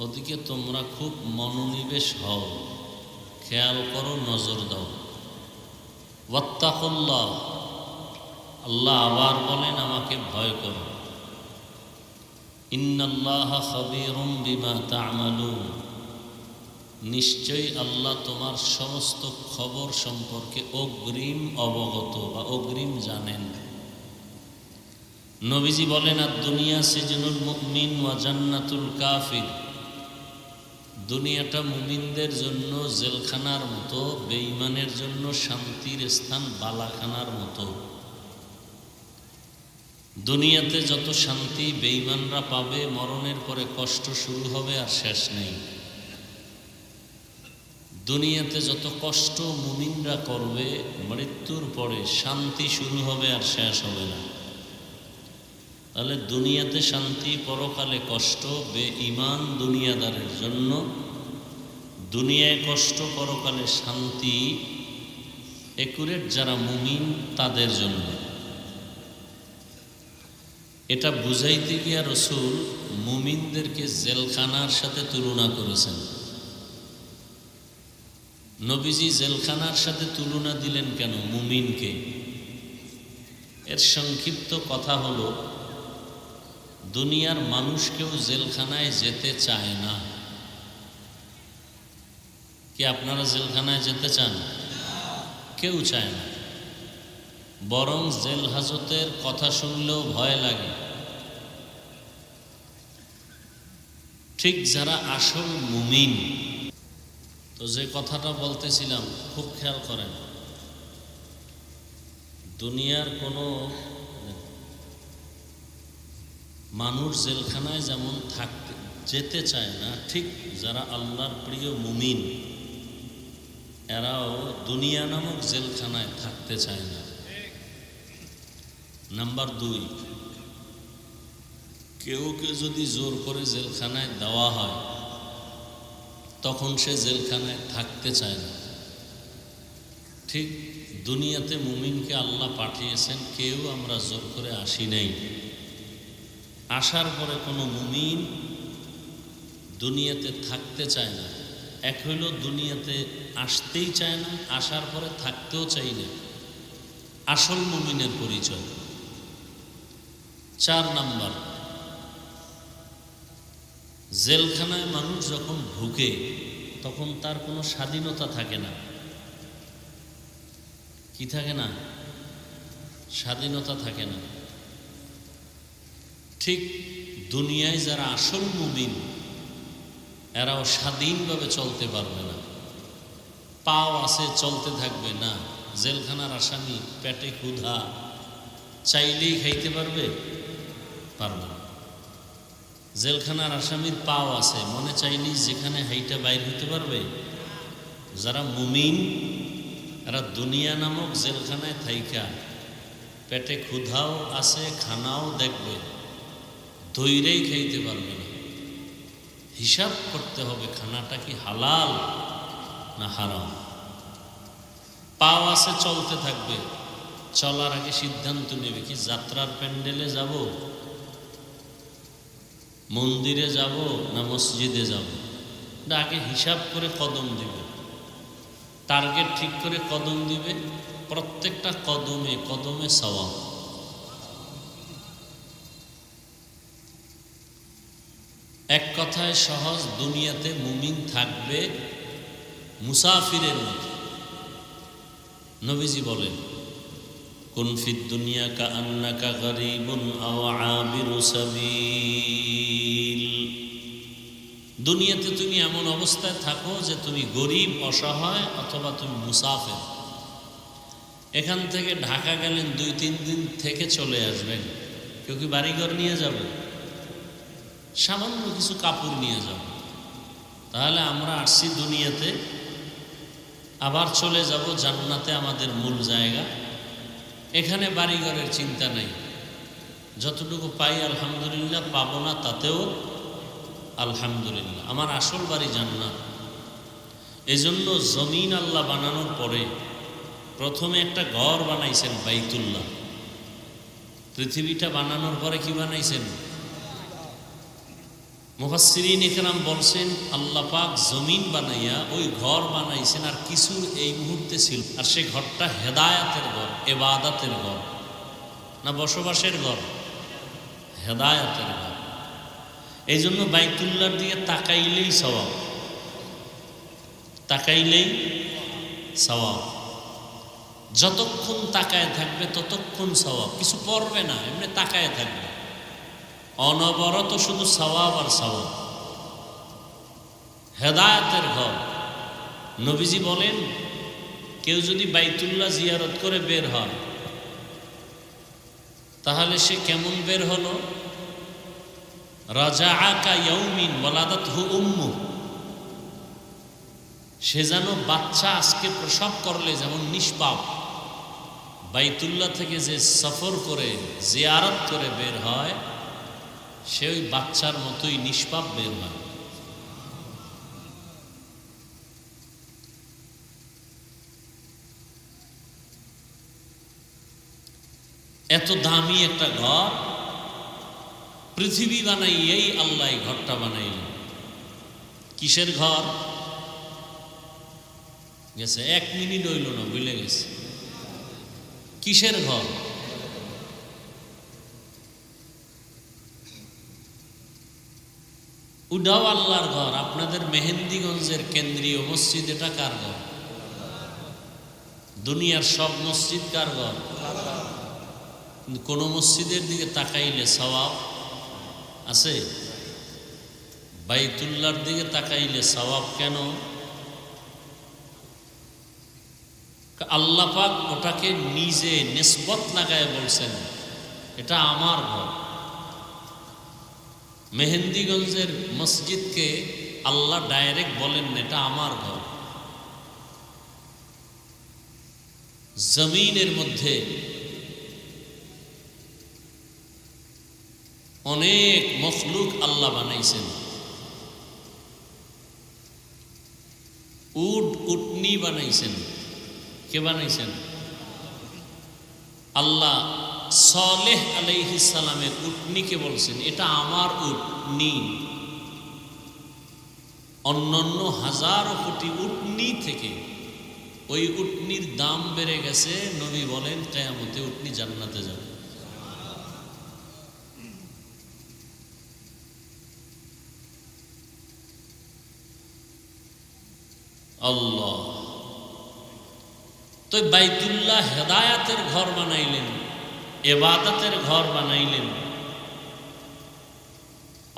ওদিকে তোমরা খুব মনোনিবেশ হও, খেয়াল করো, নজর দাও। ওয়াত্তাকুল্লাহ, আল্লাহ আবার বলেন আমাকে ভয় করো। ইন্নাল্লাহা খাবীরুম বিমা তা'মালুন, নিশ্চয়ই আল্লাহ তোমার সমস্ত খবর সম্পর্কে অগ্রিম অবগত বা অগ্রিম জানেন। নবীজি বলেন, আর দুনিয়া সিজনুল মুমিন ওয়া জান্নাতুল কাফির। দুনিয়াটা মুমিনদের জন্য জেলখানার মতো, বেঈমানের জন্য শান্তির স্থান বালাখানার মতো। দুনিয়াতে যত শান্তি বেঈমানরা পাবে, মরণের পরে কষ্ট শুরু হবে আর শেষ নেই। দুনিয়াতে যত কষ্ট মুমিনরা করবে, মৃত্যুর পরে শান্তি শুরু হবে আর শেষ হবে না। তাহলে দুনিয়াতে শান্তি, পরকালে কষ্ট। বেঈমান দুনিয়াদারের জন্য, দুনিয়ায় কষ্ট, পরকালে শান্তি। একুরেট যারা মুমিন তাদের জন্য। এটা বুঝাইতে গিয়া রসুল মুমিনদেরকে জেলখানার সাথে তুলনা করেছেন। নবীজি জেলখানার সাথে তুলনা দিলেন কেন মুমিনকে? এর সংক্ষিপ্ত কথা হলো, দুনিয়ার মানুষ কেউ জেলখানায় যেতে চায় না। কি আপনারা জেলখানায় যেতে চান? কেউ চায় না। বরং জেল হাজতের কথা শুনলেও ভয় লাগে। ঠিক যারা আসল মুমিন, তো যে কথাটা বলতেছিলাম খুব খেয়াল করেন, দুনিয়ার কোনো মানুষ জেলখানায় যেমন যেতে চায় না, ঠিক যারা আল্লাহর প্রিয় মুমিন এরাও দুনিয়া নামক জেলখানায় থাকতে চায় না। নাম্বার 2, কেউ যদি জোর করে জেলখানায় দেওয়া হয় তখন সে জেলখানায় থাকতে চায় না। ঠিক দুনিয়াতে মুমিনকে আল্লাহ পাঠিয়েছেন, কেউ আমরা জোর করে আসি নাই। আসার পরে কোনো মুমিন দুনিয়াতে থাকতে চায় না। এক হইল দুনিয়াতে আসতেই চায় না, আসার পরে থাকতেও চাই না। আসল মুমিনের পরিচয়। 4 নাম্বার, জেলখানায় মানুষ যখন ঢুকে তখন তার কোনো স্বাধীনতা থাকে না। কি থাকে না? স্বাধীনতা থাকে না। ঠিক দুনিয়ায় যারা আসল মুমিন এরাও স্বাধীনভাবে চলতে পারবে না। পাও আছে চলতে থাকবে না। জেলখানার আসামি পেটে ক্ষুধা, চাইলেই খাইতে পারবে? পারবে না। জেলখানার আসামির পাও আছে, মনে চাইলেই যেখানে হাইটা বাইর হইতে পারবে? যারা মুমিন এরা দুনিয়া নামক জেলখানায় থাইকা পেটে ক্ষুধাও আছে, খানাও দেখবে, ধৈরেই খাইতে পারবে না। হিসাব করতে হবে খানাটা কি হালাল না হারাম। পাও আছে চলতে থাকবে, চলার আগে সিদ্ধান্ত নেবে কি যাত্রার প্যান্ডেলে যাব, মন্দিরে যাব না মসজিদে যাব। আগে হিসাব করে কদম দিবে, টার্গেট ঠিক করে কদম দিবে। প্রত্যেকটা কদমে কদমে সওয়াব। এক কথায় সহজ, দুনিয়াতে মুমিন থাকবে মুসাফিরের মতো। নবীজি বলেন, কুন ফিদ দুনিয়া কাআন্নাকা গরীবুন আও আবিরু সাবিল। দুনিয়াতে তুমি এমন অবস্থায় থাকো যে তুমি গরিব, অসহায়, অথবা তুমি মুসাফির। এখান থেকে ঢাকা গেলেন 2-3 দিন থেকে চলে আসবেন। কেউ কি বাড়িঘর নিয়ে যাবে? সামান্য কিছু কাপড় নিয়ে যাবে। তাহলে আমরা আসছি দুনিয়াতে, আবার চলে যাব জান্নাতে, আমাদের মূল জায়গা। এখানে বাড়িঘরের চিন্তা নেই। যতটুকু পাই আলহামদুলিল্লাহ, পাবো না তাতেও আলহামদুলিল্লাহ। আমার আসল বাড়ি জান্নাত। এজন্য জমিন আল্লাহ বানানোর পরে প্রথমে একটা ঘর বানাইছেন বাইতুল্লাহ। পৃথিবীটা বানানোর পরে কি বানাইছেন? মুফাসসিরিন ইকরাম বলছেন আল্লাহ পাক জমিন বানাইয়া ওই ঘর বানাইছেন, আর কিছু এই মুহূর্তে ছিল। আর সেই ঘরটা হেদায়াতের ঘর, ইবাদতের ঘর না বসবাসের ঘর? হেদায়াতের ঘর। এই জন্য বাইতুল্লাহর দিকে তাকাইলেই সওয়াব, তাকাইলেই সওয়াব। যতক্ষণ তাকায় থাকবে ততক্ষণ সওয়াব। কিছু পড়বে না, এমনি তাকায় থাকবে, অনবরত শুধু সওয়াব আর সওয়াব। হেদায়েতের ঘর। নবীজি বলেন, কেউ যদি বাইতুল্লাহ জিয়ারত করে বের হয় তাহলে সে কেমন বের হলো? রাজাআ কা ইয়াউমিন ওয়ালাদাতহু উম্মু। সে যেন বাচ্চা আজকে প্রসব করলে যেমন নিষ্পাপ, বাইতুল্লাহ থেকে যে সফর করে জিয়ারত করে বের হয় সে ওই বাচ্চার মতোই নিষ্পাপ বের হয়। এত দামি একটা ঘর পৃথিবী বানাইয়েই আল্লাহ ঘরটা বানাইলেন। কিসের ঘর? গেছে 1 মিনিট হইল না, ভুলে গেছে। কিসের ঘর? উডাও আল্লাহর ঘর। আপনাদের মেহেন্দিগঞ্জের কেন্দ্রীয় মসজিদ, এটা কার ঘর? দুনিয়ার সব মসজিদ কার ঘর? কিন্তু কোন মসজিদের দিকে তাকাইলে সওয়াব আছে? বাইতুল্লাহর দিকে তাকাইলে সওয়াব কেন? আল্লাহ পাক ওটাকে নিজে নিসবত লাগায় বলছেন এটা আমার ঘর। মেহেন্দিগঞ্জের মসজিদকে আল্লাহ ডাইরেক্ট বলেন না এটা আমার ঘর। জমিনের মধ্যে অনেক মখলুক আল্লাহ বানাইছেন। উট উটনি বানাইছেন। কে বানাইছেন? আল্লাহ সালেহ আলাইহিস সালামের উটনিকে বলছেন, এটা আমার উটনি। অন্যান্য হাজারো কোটি উটনি থেকে ওই উটনির দাম বেড়ে গেছে। নবী বলেন কিয়ামতে উটনি জান্নাতে যাবে। আল্লাহ তো বাইতুল্লাহ হেদায়াতের ঘর বানাইলেন, ইবাদতের ঘর বানাইলেন,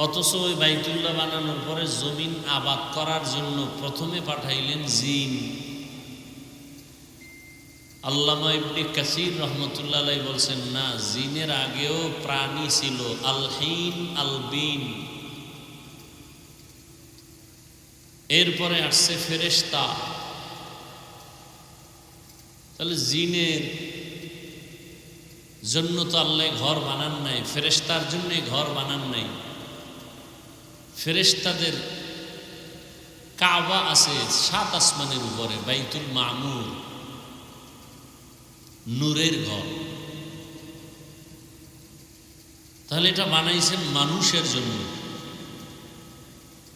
অথচ ওই বাইতুল্লাহ বানানোর পরে জমিন আবাদ করার জন্য প্রথমে পাঠাইলেন জিন। আল্লামা ইবনে কাসির রহমতুল্লাহ আলাইহি বলছেন, না, জিনের আগেও প্রাণী ছিল, আলহিন আলবিন, এরপরে আসছে ফেরেশতা। তাহলে জিনের জন্য তো আল্লাহ ঘর বানান নাই, ফেরেশতার জন্য ঘর বানান নাই। ফেরেশতাদের কাবা আছে 7 আসমানের উপরে, বাইতুল মামুর, নূরের ঘর। তাহলে এটা বানাইছেন মানুষের জন্য।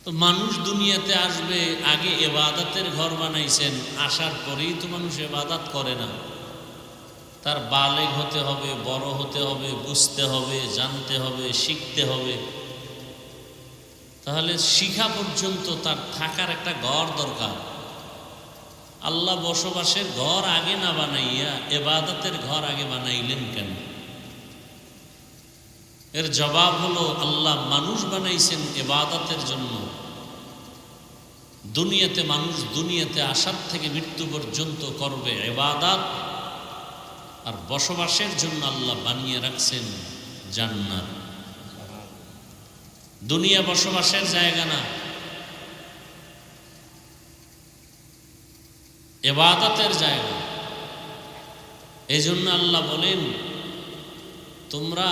তো মানুষ দুনিয়াতে আসবে, আগে ইবাদতের ঘর বানাইছেন, আসার পরেই তো মানুষ ইবাদত করে না। তার বালেগ হতে হবে, বড় হতে হবে, বুঝতে হবে, জানতে হবে, শিখতে হবে। তাহলে শিখা পর্যন্ত তার থাকার একটা ঘর দরকার। আল্লাহ বসবাসের ঘর আগে না বানাইয়া ইবাদতের ঘর আগে বানাইলেন কেন? এর জবাব হলো, আল্লাহ মানুষ বানাইছেন ইবাদতের জন্য। দুনিয়াতে মানুষ দুনিয়াতে আসার থেকে মৃত্যু পর্যন্ত করবে ইবাদত, আর বসবাসের জন্য আল্লাহ বানিয়ে রাখছেন জান্নাত। দুনিয়া বসবাসের জায়গা না, ইবাদতের জায়গা। এই জন্য আল্লাহ বলেন, তোমরা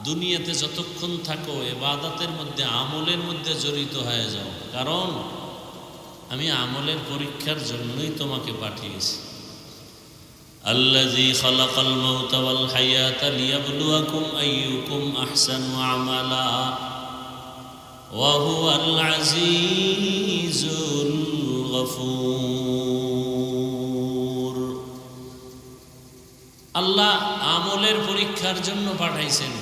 দুনিয়াতে যতক্ষণ থাকো ইবাদতের মধ্যে, আমলের মধ্যে জড়িত হয়ে যাও, কারণ আমি আমলের পরীক্ষার জন্যই তোমাকে পাঠিয়েছি। আল্লাযী খালাকাল মাউতা ওয়াল হায়াতা লিয়াবলুয়াকুম আইয়ুকুম আহসানু আমালা ওয়া হুয়াল আজিজুল গফুর। আল্লাহ আমলের পরীক্ষার জন্য পাঠাইছেন।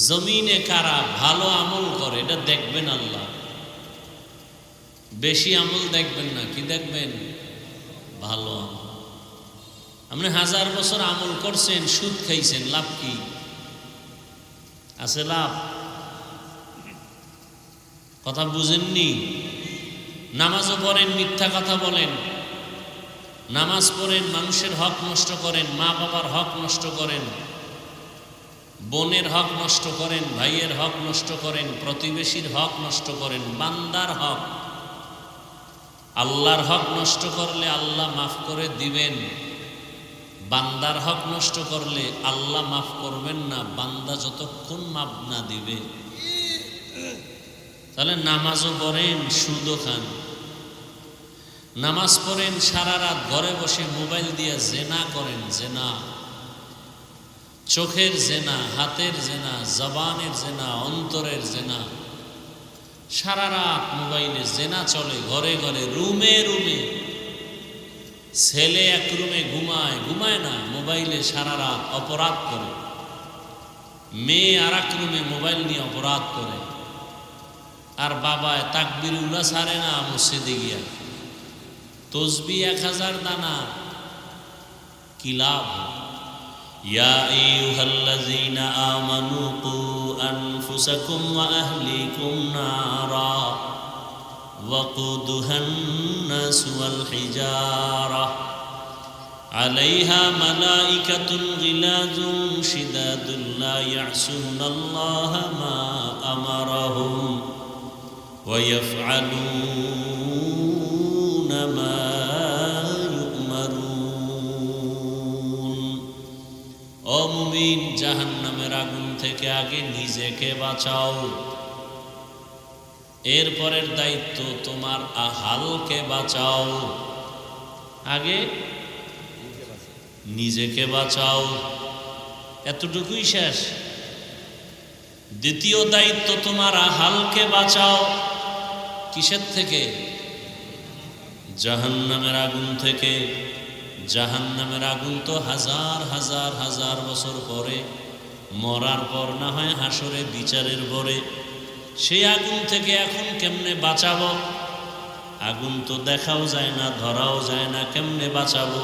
জমিনে কারা ভালো আমল করে এটা দেখবেন আল্লাহ। বেশি আমল দেখবেন না, কি দেখবেন? ভালো আমল। আপনি 1000 বছর আমল করছেন, সুদ খাইছেন, লাভ কি আছে? লাভ? কথা বুঝেননি? নামাজও পড়েন, মিথ্যা কথা বলেন, নামাজ পড়েন, মানুষের হক নষ্ট করেন, মা বাবার হক নষ্ট করেন, বোনের হক নষ্ট করেন, ভাইয়ের হক নষ্ট করেন, প্রতিবেশীর হক নষ্ট করেন, বান্দার হক। আল্লাহর হক নষ্ট করলে আল্লাহ মাফ করে দিবেন, বান্দার হক নষ্ট করলে আল্লাহ মাফ করবেন না, বান্দা যতক্ষণ মাফ না দিবে। তাহলে নামাজও পড়েন, সুদও খান। নামাজ পড়েন, সারা রাত ঘরে বসে মোবাইল দিয়ে জেনা করেন, জেনা, চোখের জেনা, হাতের জেনা, জবানের জেনা, অন্তরের জেনা। সারা রাত মোবাইলে জেনা চলে, ঘরে ঘরে, রুমে রুমে। ছেলে এক রুমে ঘুমায়, ঘুমায় না, মোবাইলে সারা রাত অপরাধ করে। মেয়ে আর এক রুমে মোবাইল নিয়ে অপরাধ করে। আর বাবায় তাকবির উল্লাহ ছাড়ে না মসজিদে গিয়া, তসবি 1000 দানা, কি লাভ? ইয়া আইয়ুহাল্লাযীনা আমানু কু আনফুসাকুম ওয়া আহলিকুম নারা ওয়াকুদুহান নাস ওয়াল হিজারা আলাইহা মালাইকাতুন গিলাযুন শিদাদুন লা ইয়াসুনাল্লাহা মা আমারাহুম ওয়া ইয়াফআলুনা মা ও মুমিন, জাহান্নামের আগুন থেকে আগে নিজেকে বাঁচাও, এরপরের দায়িত্ব তোমার আহালকে বাঁচাও। আগে নিজেকে বাঁচাও, এতটুকুই শেষ। দ্বিতীয় দায়িত্ব তোমার আহালকে বাঁচাও। কিসের থেকে? জাহান্নামের আগুন থেকে। জাহান্নামের আগুন তো হাজার হাজার হাজার বছর পরে, মরার পর না হয় হাসরে বিচারের পরে। সেই আগুন থেকে এখন কেমনে বাঁচাবো? আগুন তো দেখাও যায় না, ধরাও যায় না, কেমনে বাঁচাবো?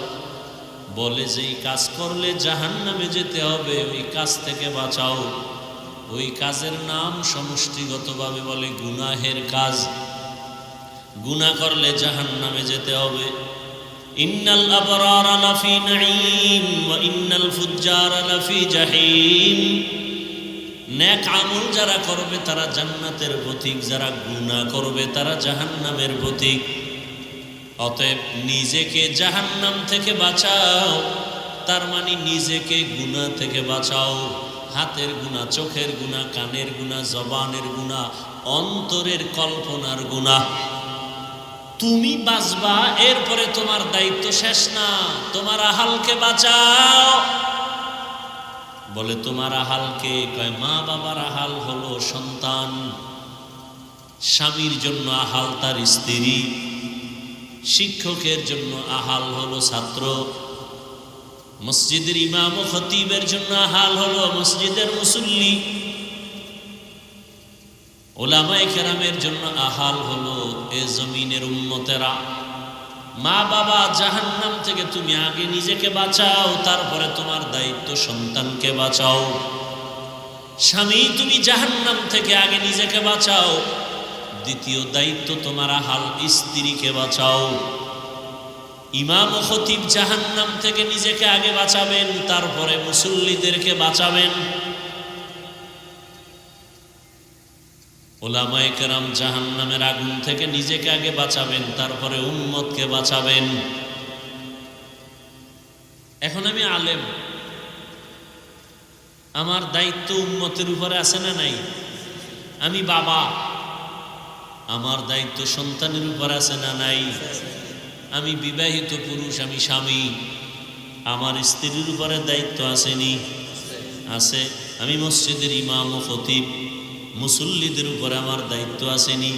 বলে যেই কাজ করলে জাহান্নামে যেতে হবে ওই কাজ থেকে বাঁচাও। ওই কাজের নাম সমষ্টিগতভাবে বলে গুনাহের কাজ। গুনাহ করলে জাহান্নামে যেতে হবে। ইন্নাল আবরারা লাফি নাঈম ওয়া ইন্নাল ফুজ্জারা লাফি জাহিম। নেক আমল যারা করবে তারা জান্নাতের পথিক, যারা গুনাহ করবে তারা জাহান্নামের পথিক। অতএব নিজেকে জাহান্নাম থেকে বাঁচাও, তার মানে নিজেকে গুনাহ থেকে বাঁচাও। হাতের গুনাহ, চোখের গুনাহ, কানের গুনাহ, জবানের গুনাহ, অন্তরের কল্পনার গুনাহ। তুমি বাঁচবা, এরপরে তোমার দায়িত্ব শেষ না। তোমার আহালকে বাঁচাও। বলে তোমার আহালকে, কয় মা বাবার আহাল হলো সন্তান, স্বামীর জন্য আহাল তার স্ত্রী, শিক্ষকের জন্য আহাল হলো ছাত্র, মসজিদের ইমাম ও খতিবের জন্য আহাল হলো মসজিদের মুসল্লি, ওলামায়ে কেরামের জন্য আহাল হলো এ জমিনের উম্মতেরা। মা বাবা জাহান্নাম থেকে তুমি আগে নিজেকে বাঁচাও, তারপরে তোমার দায়িত্ব সন্তানকে বাঁচাও। স্বামী তুমি জাহান্নাম থেকে আগে নিজেকে বাঁচাও, দ্বিতীয় দায়িত্ব তোমার আহাল স্ত্রীকে বাঁচাও। ইমাম ও খতিব জাহান্নাম থেকে নিজেকে আগে বাঁচাবেন, তারপরে মুসল্লিদেরকে বাঁচাবেন। ওলামায়ে কেরাম জাহান্নামের আগুন থেকে নিজেকে আগে বাঁচাবেন, তারপরে উম্মতকে বাঁচাবেন। এখন আমি আলেম, আমার দায়িত্ব উম্মতের উপরে আছে না নাই? আমি বাবা, আমার দায়িত্ব সন্তানের উপর আছে না নাই? আমি বিবাহিত পুরুষ, আমি স্বামী, আমার স্ত্রীর উপরে দায়িত্ব আসেনি? আছে। আমি মসজিদের ইমাম ও খতিব, মুসল্লিদের উপরে আমার দায়িত্ব আসেনি?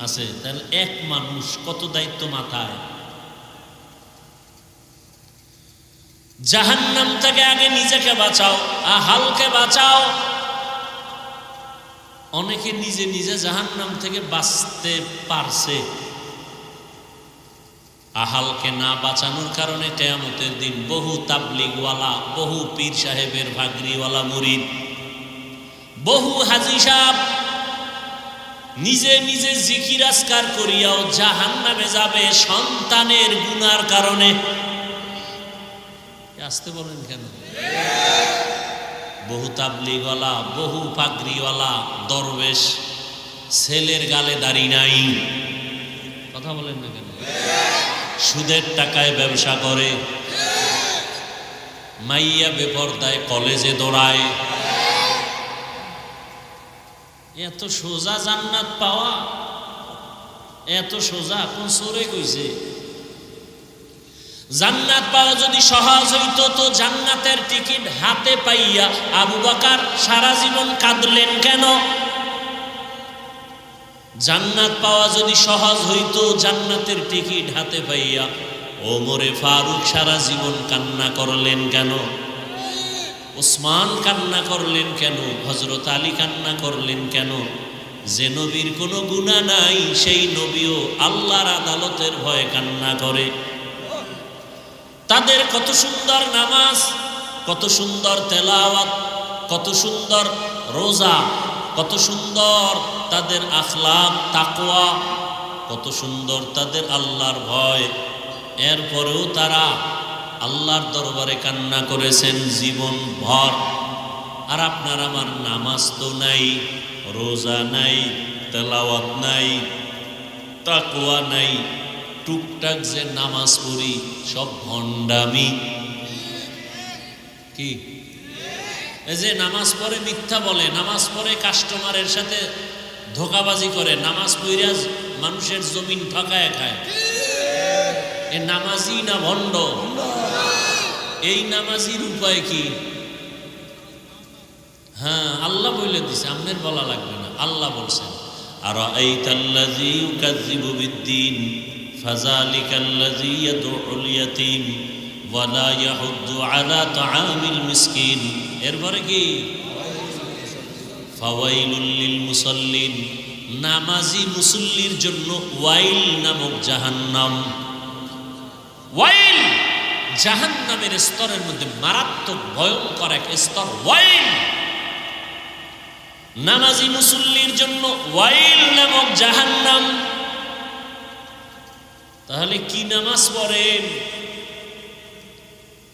আছে। তাহলে এক মানুষ কত দায়িত্ব মাথায়? জাহান্নাম থেকে আগে নিজেকে বাঁচাও, আহালকে বাঁচাও। অনেকে নিজে নিজে জাহান্নাম থেকে বাঁচতে পারছে, আহালকে না বাঁচানোর কারণে কিয়ামতের দিন বহু তাবলিগওয়ালা, বহু পীর সাহেবের ভাগরিওয়ালা মুরিদ, বহু হাজী সাহেব নিজে নিজে জিকির আজকার করিয়াও জাহান্নামে যাবে সন্তানের গুনার কারণে। আসতে বলেন কেন? বহু তাবলিগওয়ালা, বহু পাগড়িওয়ালা দরবেশ ছেলের গালে দাড়ি নাই, কথা বলেন না কেন? সুদের টাকায় ব্যবসা করে, মাইয়া বেপরদায় কলেজে দৌড়ায়। এত সোজা জান্নাত পাওয়া, এত সোজা কোন সরে কইছে? জান্নাত পাওয়া যদি সহজ হইতো তো জান্নাতের টিকিট হাতে পাইয়া আবু বকর সারা জীবন কাঁদলেন কেন? জান্নাত পাওয়া যদি সহজ হইতো, জান্নাতের টিকিট হাতে পাইয়া ওমরে ফারুক সারা জীবন কান্না করলেন কেন? ওসমান কান্না করলেন কেন? হযরত আলী কান্না করলেন কেন? যে নবীর কোনো গুনাহ নাই সেই নবীও আল্লাহর আদালতের ভয়ে কান্না করে। তাদের কত সুন্দর নামাজ, কত সুন্দর তেলাওয়াত, কত সুন্দর রোজা, কত সুন্দর তাদের আখলাক তাকওয়া, কত সুন্দর তাদের আল্লাহর ভয়। এরপরেও তারা আল্লাহর দরবারে কান্না করেছেন জীবন ভর। আর আপনার আমার নামাজ তো নাই, রোজা নাই, তেলাওয়াত নাই, তাকওয়া নাই, টুকটাক যে নামাজ পড়ি সব ভণ্ডামি। কি এই যে নামাজ পড়ে মিথ্যা বলে, নামাজ পড়ে কাস্টমারের সাথে ধোকাবাজি করে, নামাজ পড়ে মানুষের জমিন ঠকায় খায়, এ নামাজি না ভণ্ড? এই নামাজির উপায় কি? হ্যাঁ, আল্লাহ বলে দিছে, আপনার বলা লাগবে না, আল্লাহ বলছেন আরাআইতাল্লাযী ইউকাযযিবু বিদ্দীন ফাযালিকাল্লাযী ইয়াদউল ইয়াতীম ওয়া লা ইয়াহুদ্দু আলা তাআমিল মিসকিন। এরপরে কি? ফাওয়াইলুল লিল মুসাল্লিন, নামাজি মুসল্লির জন্য ওয়াইল নামক জাহান্নাম। ওয়াইল জাহান্নামের স্তরের মধ্যে মারাত্মক ভয়ঙ্কর এক স্তর ওয়াইল। নামাজি মুসল্লির জন্য ওয়াইল নামক জাহান্নাম। তাহলে কি নামাজ পড়েন?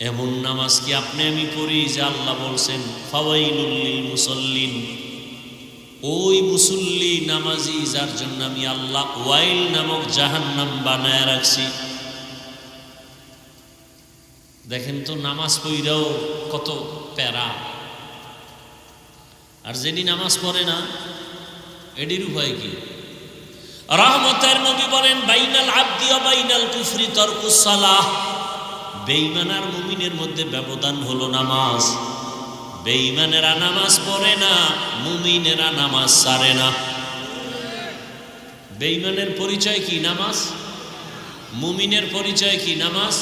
এমন নামাজ কি আপনি আমি পড়ি যে আল্লাহ বলছেন ফাওয়াইলুল লিল মুসাল্লিন, ওই মুসল্লি নামাজি যার জন্য আমি আল্লাহ ওয়াইল নামক জাহান্নাম বানায় রাখছি। দেখেন তো, নামাজ পড়াও কত প্যারা। আর যেটি নামাজ পড়ে না এটির উপায় কি? রহমতের নবী বলেন বাইনাল আবদি ওয়া বাইনাল কুফরি তারকুস সালাহ। বেঈমান আর মুমিনের মধ্যে ব্যবধান হলো নামাজ। বেঈমানেরা নামাজ পড়ে না, মুমিনেরা নামাজ ছাড়ে না। বেঈমানের পরিচয় কি? নামাজ। মুমিনের পরিচয় কি? নামাজ।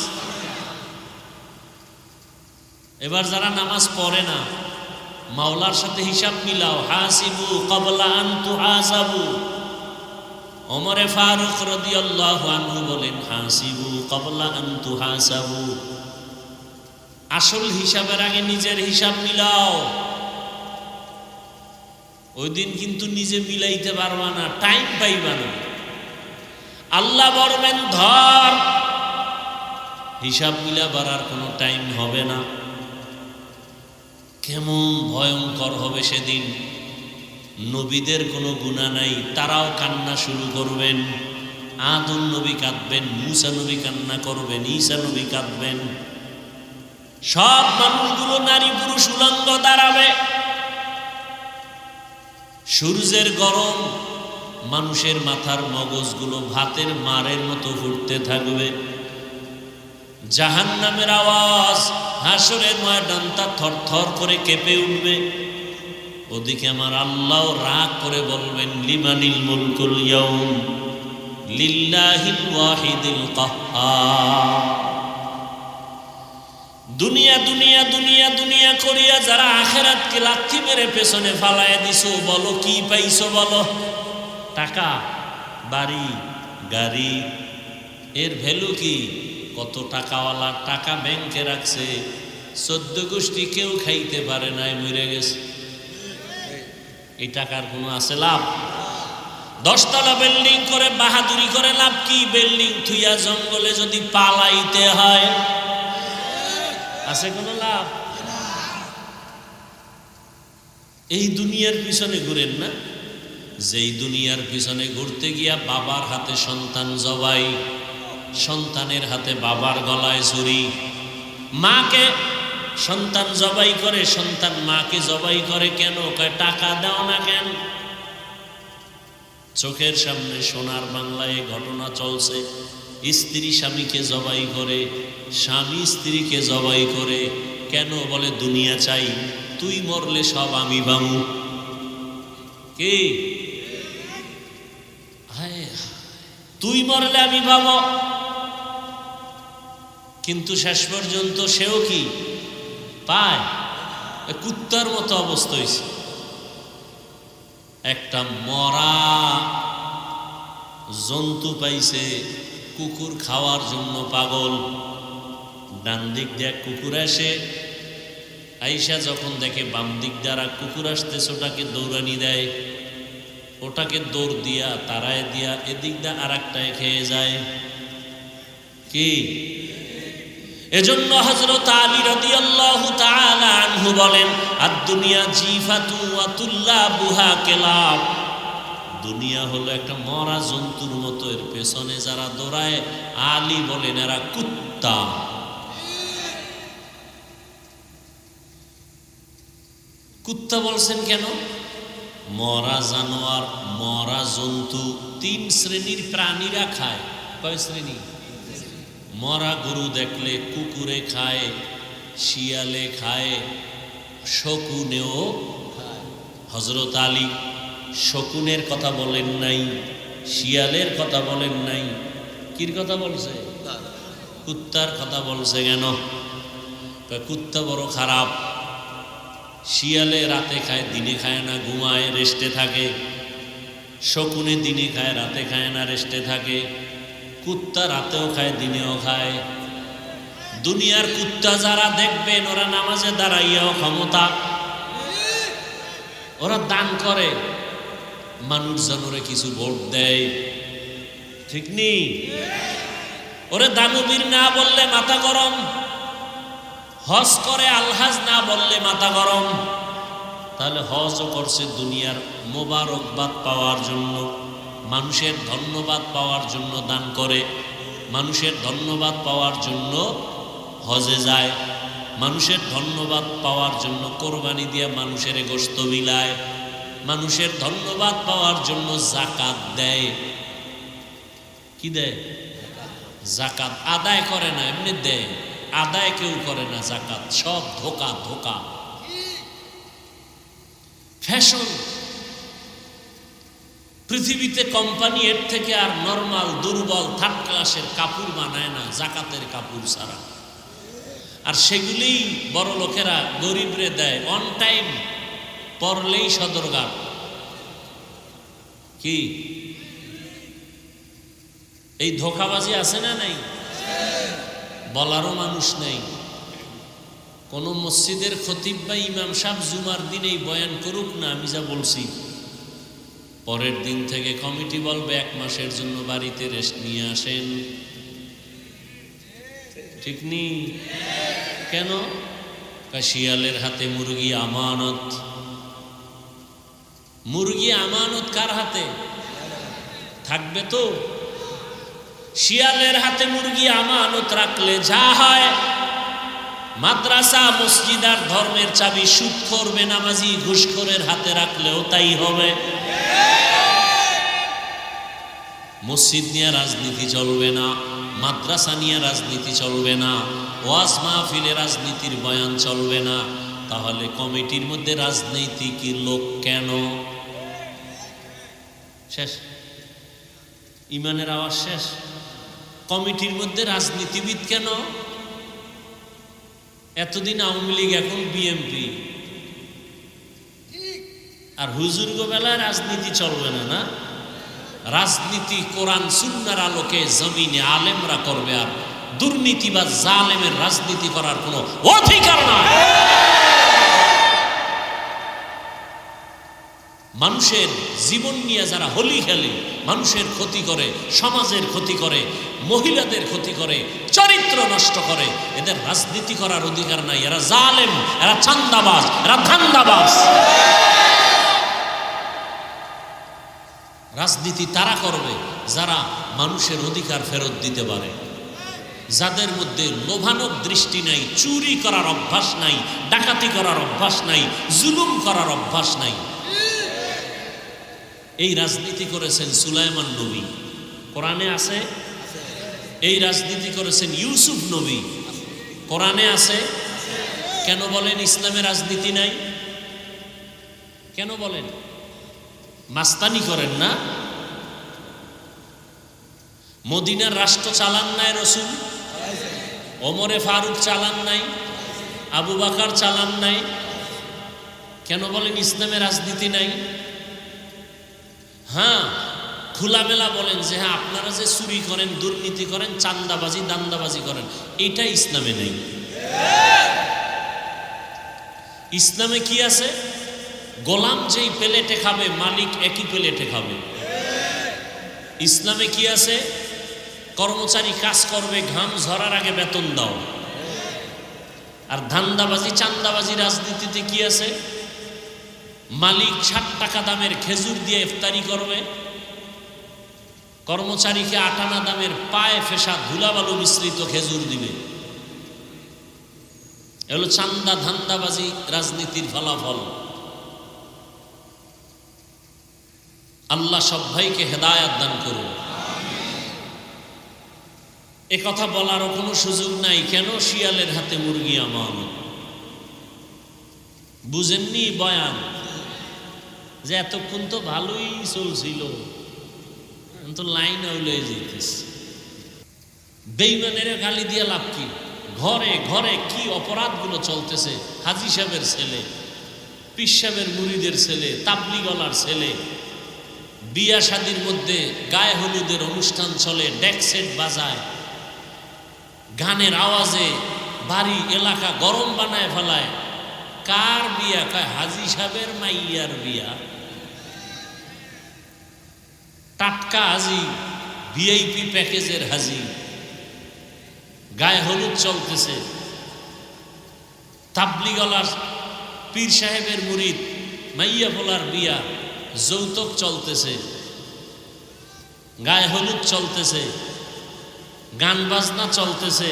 এবার যারা নামাজ পড়ে না, মাওলার সাথে হিসাব মিলাও। হাসিবু ক্বাবলা আন তুহাসাবু। ওমরে ফারুক রাদিয়াল্লাহু আনহু বলেন হাসিবু ক্বাবলা আন তুহাসাবু। আসল হিসাবের আগে নিজের হিসাব মিলাও। ওই দিন কিন্তু নিজে মিলাইতে পারবা না, টাইম পাইবা না। আল্লাহ বলবেন ধর, হিসাব মিলাবার আর কোনো টাইম হবে না। কেমন ভয়ঙ্কর হবে সেদিন। নবীদের কোনো গুনাহ নাই, তারাও কান্না শুরু করবেন। আদম নবী কাঁদবেন, মুসা নবী কান্না করবেন, ঈসা নবী কাঁদবেন। সব মানুষগুলো নারী পুরুষ উলঙ্গ দাঁড়াবে। সূর্যের গরম, মানুষের মাথার মগজগুলো ভাতের মারের মতো ফুটতে থাকবে। জাহান্নামের আওয়াজ, হাসরের ময়দানটা থরথর করে কেঁপে উঠবে। ওদিকে আমার আল্লাহ রাগ করে বলবেন লিমানিল মুলকুল ইয়াউম লিল্লাহিল ওয়াহিদিল কাহ্হার। দুনিয়া দুনিয়া দুনিয়া দুনিয়া করিয়া যারা আখিরাতকে লাথি মেরে পেছনে ফালায় দিছো, বলো কি পাইছো? বলো টাকা, বাড়ি, গাড়ি। এর ভ্যালু কি? কত টাকাওয়ালা টাকা ব্যাংকে রাখছে, 14 গোষ্ঠী কেউ খাইতে পারে নাই, মরে গেছে। এই টাকার কোনো আছে লাভ? 10 তলা বিল্ডিং করে বাহাদুরি করে লাভ কি? বিল্ডিং থুইয়া জঙ্গলে যদি পালাইতে হয়, আছে কোনো লাভ? এই দুনিয়ার পিছনে ঘুরেন না। যেই দুনিয়ার পিছনে ঘুরতে গিয়া বাবার হাতে সন্তান জবাই, সন্তানের হাতে বাবার গলায় ছুরি। মাকে সন্তান জবাই করে, সন্তান মাকে জবাই করে কেন? কয় টাকা দাও না কেন? চোখের সামনে সোনার বাংলায় ঘটনা চলছে। স্ত্রী স্বামীকে জবাই করে, স্বামী স্ত্রীকে জবাই করে কেন? বলে দুনিয়া চাই, তুই মরলে সব আমি পাবো। কি? তুই মরলে আমি পাবো। কিন্তু শেষ পর্যন্ত সেও কি পায়? কুত্তার মতো অবস্থা হয়েছে। একটা মরা জন্তু পাইছে, কুকুর খাওয়ার জন্য পাগল। ডান দিক দিয়ে কুকুর আসে, আইসা যখন দেখে বাম দিক দ্বারা কুকুর আসতেছে, ওটাকে দৌড়ানি দেয়। ওটাকে দৌড় দিয়া তারায় দিয়া এদিক দিয়ে আর একটায় খেয়ে যায়। কি? এজন্য হযরত আলী রাদিয়াল্লাহু তাআলা আনহু বলেন আদ-দুনিয়া জিফাতু ওয়া তুল্লাবুহা কিলাব। দুনিয়া হলো একটা মরা জন্তুর মতো, এর পেছনে যারা দৌড়ায় আলী বলেন এরা কুত্তা। কুত্তা বলছেন কেন? মরা জানোয়ার, মরা জন্তু 3 শ্রেণীর প্রাণীরা খায়। কয় শ্রেণী? মরা গরু দেখলে কুকুরে খায়, শিয়ালে খায়, শকুনেও খায়। হযরত আলী শকুনের কথা বলেন নাই, শিয়ালের কথা বলেন নাই, কির কথা বলছে? কুত্তার কথা বলছে। কেন? কুত্তা বড় খারাপ। শিয়ালে রাতে খায়, দিনে খায় না, ঘুমায়, রেস্টে থাকে। শকুনে দিনে খায়, রাতে খায় না, রেস্টে থাকে। কুত্তা রাতেও খায়, দিনেও খায়। দুনিয়ার কুত্তা যারা দেখবেন ওরা নামাজে দাঁড়াইয়াও ক্ষমতা, ওরা দান করে, মানুষজনরে কিছু ভোট দেয়, ঠিক নেই? ওরে দানবীর না বললে মাথা গরম, হজ করে আলহাজ না বললে মাথা গরম। তাহলে হজও করছে দুনিয়ার মোবারকবাদ পাওয়ার জন্য, মানুষের ধন্যবাদ পাওয়ার জন্য দান করে, মানুষের ধন্যবাদ পাওয়ার জন্য হজে যায়, মানুষের ধন্যবাদ পাওয়ার জন্য কোরবানি দিয়ে মানুষের গোশত বিলায়, মানুষের ধন্যবাদ পাওয়ার জন্য যাকাত দেয়। কি দেয়? যাকাত আদায় করে না, এমনি দেয়। আদায় কেউ করে না যাকাত, সব ধোকা ধোকা, ফ্যাশন। পৃথিবীতে কোম্পানি এর থেকে আর নরমাল দুর্বল থার্ড ক্লাসের কাপড় বানায় না যাকাতের কাপড় ছাড়া। আর সেগুলি বড় লোকেরা গরিবরে দেয়, অন টাইম পরলেই সদরঘাট। কি এই ধোকাবাজি আছে না নাই? বলারও মানুষ নেই। কোন মসজিদের খতিব বা ইমাম সাহেব জুমার দিনেই বয়ান করুক না, আমি যা বলছি, পরের দিন থেকে কমিটি বলবে 1 মাসের জন্য বাড়িতে রেস্ট নিয়ে আসেন। ঠিক নেই? কেন? শিয়ালের হাতে মুরগি আমানত। মুরগি আমানত কার হাতে থাকবে? তো শিয়ালের হাতে মুরগি আমানত রাখলে যা হয়, মাদ্রাসা মসজিদ আর ধর্মের চাবি সুদখোর বেনামাজি ঘুষখোরের হাতে রাখলেও তাই হবে। মসজিদ নিয়ে রাজনীতি চলবে না, মাদ্রাসা নিয়ে রাজনীতি চলবে না, ওয়াজ মাহফিলে রাজনীতির বয়ান চলবে না। তাহলে কমিটির মধ্যে রাজনৈতিক লোক কেন? শেষ, ইমানের আওয়াজ শেষ। কমিটির মধ্যে রাজনীতিবিদ কেন? এতদিন আওয়ামী লীগ, এখন বিএনপি। আর হুজুরগো বেলায় রাজনীতি চলবে না, না? রাজনীতি কোরআন সুন্নাহর আলোকে জমিনে আলেমরা করবে, আর দুর্নীতি বা জালেমের রাজনীতি করার কোনো অধিকার নাই। মানুষের জীবন নিয়ে যারা হোলি খেলে, মানুষের ক্ষতি করে, সমাজের ক্ষতি করে, মহিলাদের ক্ষতি করে, চরিত্র নষ্ট করে, এদের রাজনীতি করার অধিকার নাই। এরা জালেম, এরা চান্দাবাজ, এরা ধান্দাবাজ। রাজনীতি তারা করবে যারা মানুষের অধিকার ফেরত দিতে পারে, যাদের মধ্যে লোভানক দৃষ্টি নাই, চুরি করার অভ্যাস নাই, ডাকাতি করার অভ্যাস নাই, জুলুম করার অভ্যাস নাই। এই রাজনীতি করেছেন সুলাইমান নবী, কোরআনে আছে। এই রাজনীতি করেছেন ইউসুফ নবী, কোরআনে আছে। কেন বলেন ইসলামে রাজনীতি নাই? কেন বলেন? মাস্তানি করেন না? মদিনার রাষ্ট্র চালান নাই রসুল, ওমরে ফারুক চালান নাই, আবু বকর চালান নাই। কেন বলেন ইসলামে রাজনীতি নাই? হ্যাঁ, খোলামেলা বলেন যে হ্যাঁ আপনারা যে চুরি করেন, দুর্নীতি করেন, চান্দাবাজি দান্দাবাজি করেন, এটা ইসলামে নেই। ইসলামে কি আছে? গোলাম যেই প্লেটে খাবে, মালিক একই প্লেটে খাবে। ইসলামে কি আছে? কর্মচারী কাজ করবে, ঘাম ঝরার আগে বেতন দাও। আর ধান্দাবাজি চান্দাবাজি রাজনীতিতে কি আছে? মালিক 60 টাকা দামের খেজুর দিয়ে ইফতারি করবে, কর্মচারীকে 8 আনা দামের পায়ে ফেসা ধুলাবালু মিশ্রিত খেজুর দিবে। এগুলো চান্দা ধান্দাবাজি রাজনীতির ফলাফল। আল্লাহ সব ভাইকে হেদায়াত দান করুন। এ কথা বলারও কোনো সুযোগ নাই। কেন? শিয়ালের হাতে মুরগি আমানত। বুঝেননি বয়ান? যে এতক্ষণ তো ভালোই চলছিল, তো লাইন হইলে যেতেছে। বেঈমানের গালি দিয়ে লাভ কি? ঘরে ঘরে কি অপরাধগুলো চলতেছে। হাজী সাহেবের ছেলে, পীর সাহেবের মুরিদের ছেলে, তাবলিগলার ছেলে, বিয়া শাদির মধ্যে গায়ে হলুদের অনুষ্ঠান চলে, ডেক সেট বাজায়, গানের আওয়াজে বাড়ি এলাকা গরম বানায় ফেলায়। কার বিয়া? কয় হাজী সাহেবের মাইয়ার বিয়া। টাটকা হাজি, ভিআইপি প্যাকেজের হাজি, গায়ে হলুদ চলতেছে। তাবলিগলার পীর সাহেবের মুরিদ মাইয়া ফোলার বিয়া, যৌতুক চলতেছে, গায়ে হলুদ চলতেছে, গান বাজনা চলতেছে।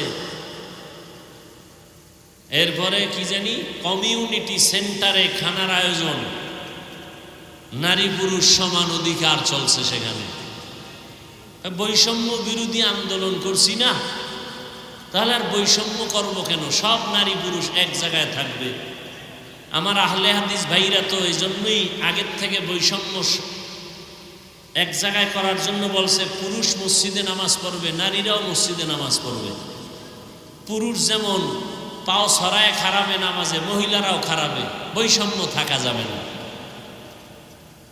এরপরে কি জানি কমিউনিটি সেন্টারে খানার আয়োজন, নারী পুরুষ সমান অধিকার চলছে সেখানে। বৈষম্য বিরোধী আন্দোলন করছি না, তাহলে আর বৈষম্য করব কেন? সব নারী পুরুষ এক জায়গায় থাকবে। আমার আহলে হাদিস ভাইরা তো এই জন্যই আগের থেকে বৈষম্য এক জায়গায় করার জন্য বলছে, পুরুষ মসজিদে নামাজ পড়বে, নারীরাও মসজিদে নামাজ পড়বে। পুরুষ যেমন পাও ছড়ায় খারাপে নামাজে, মহিলারাও খারাপে, বৈষম্য থাকা যাবে না।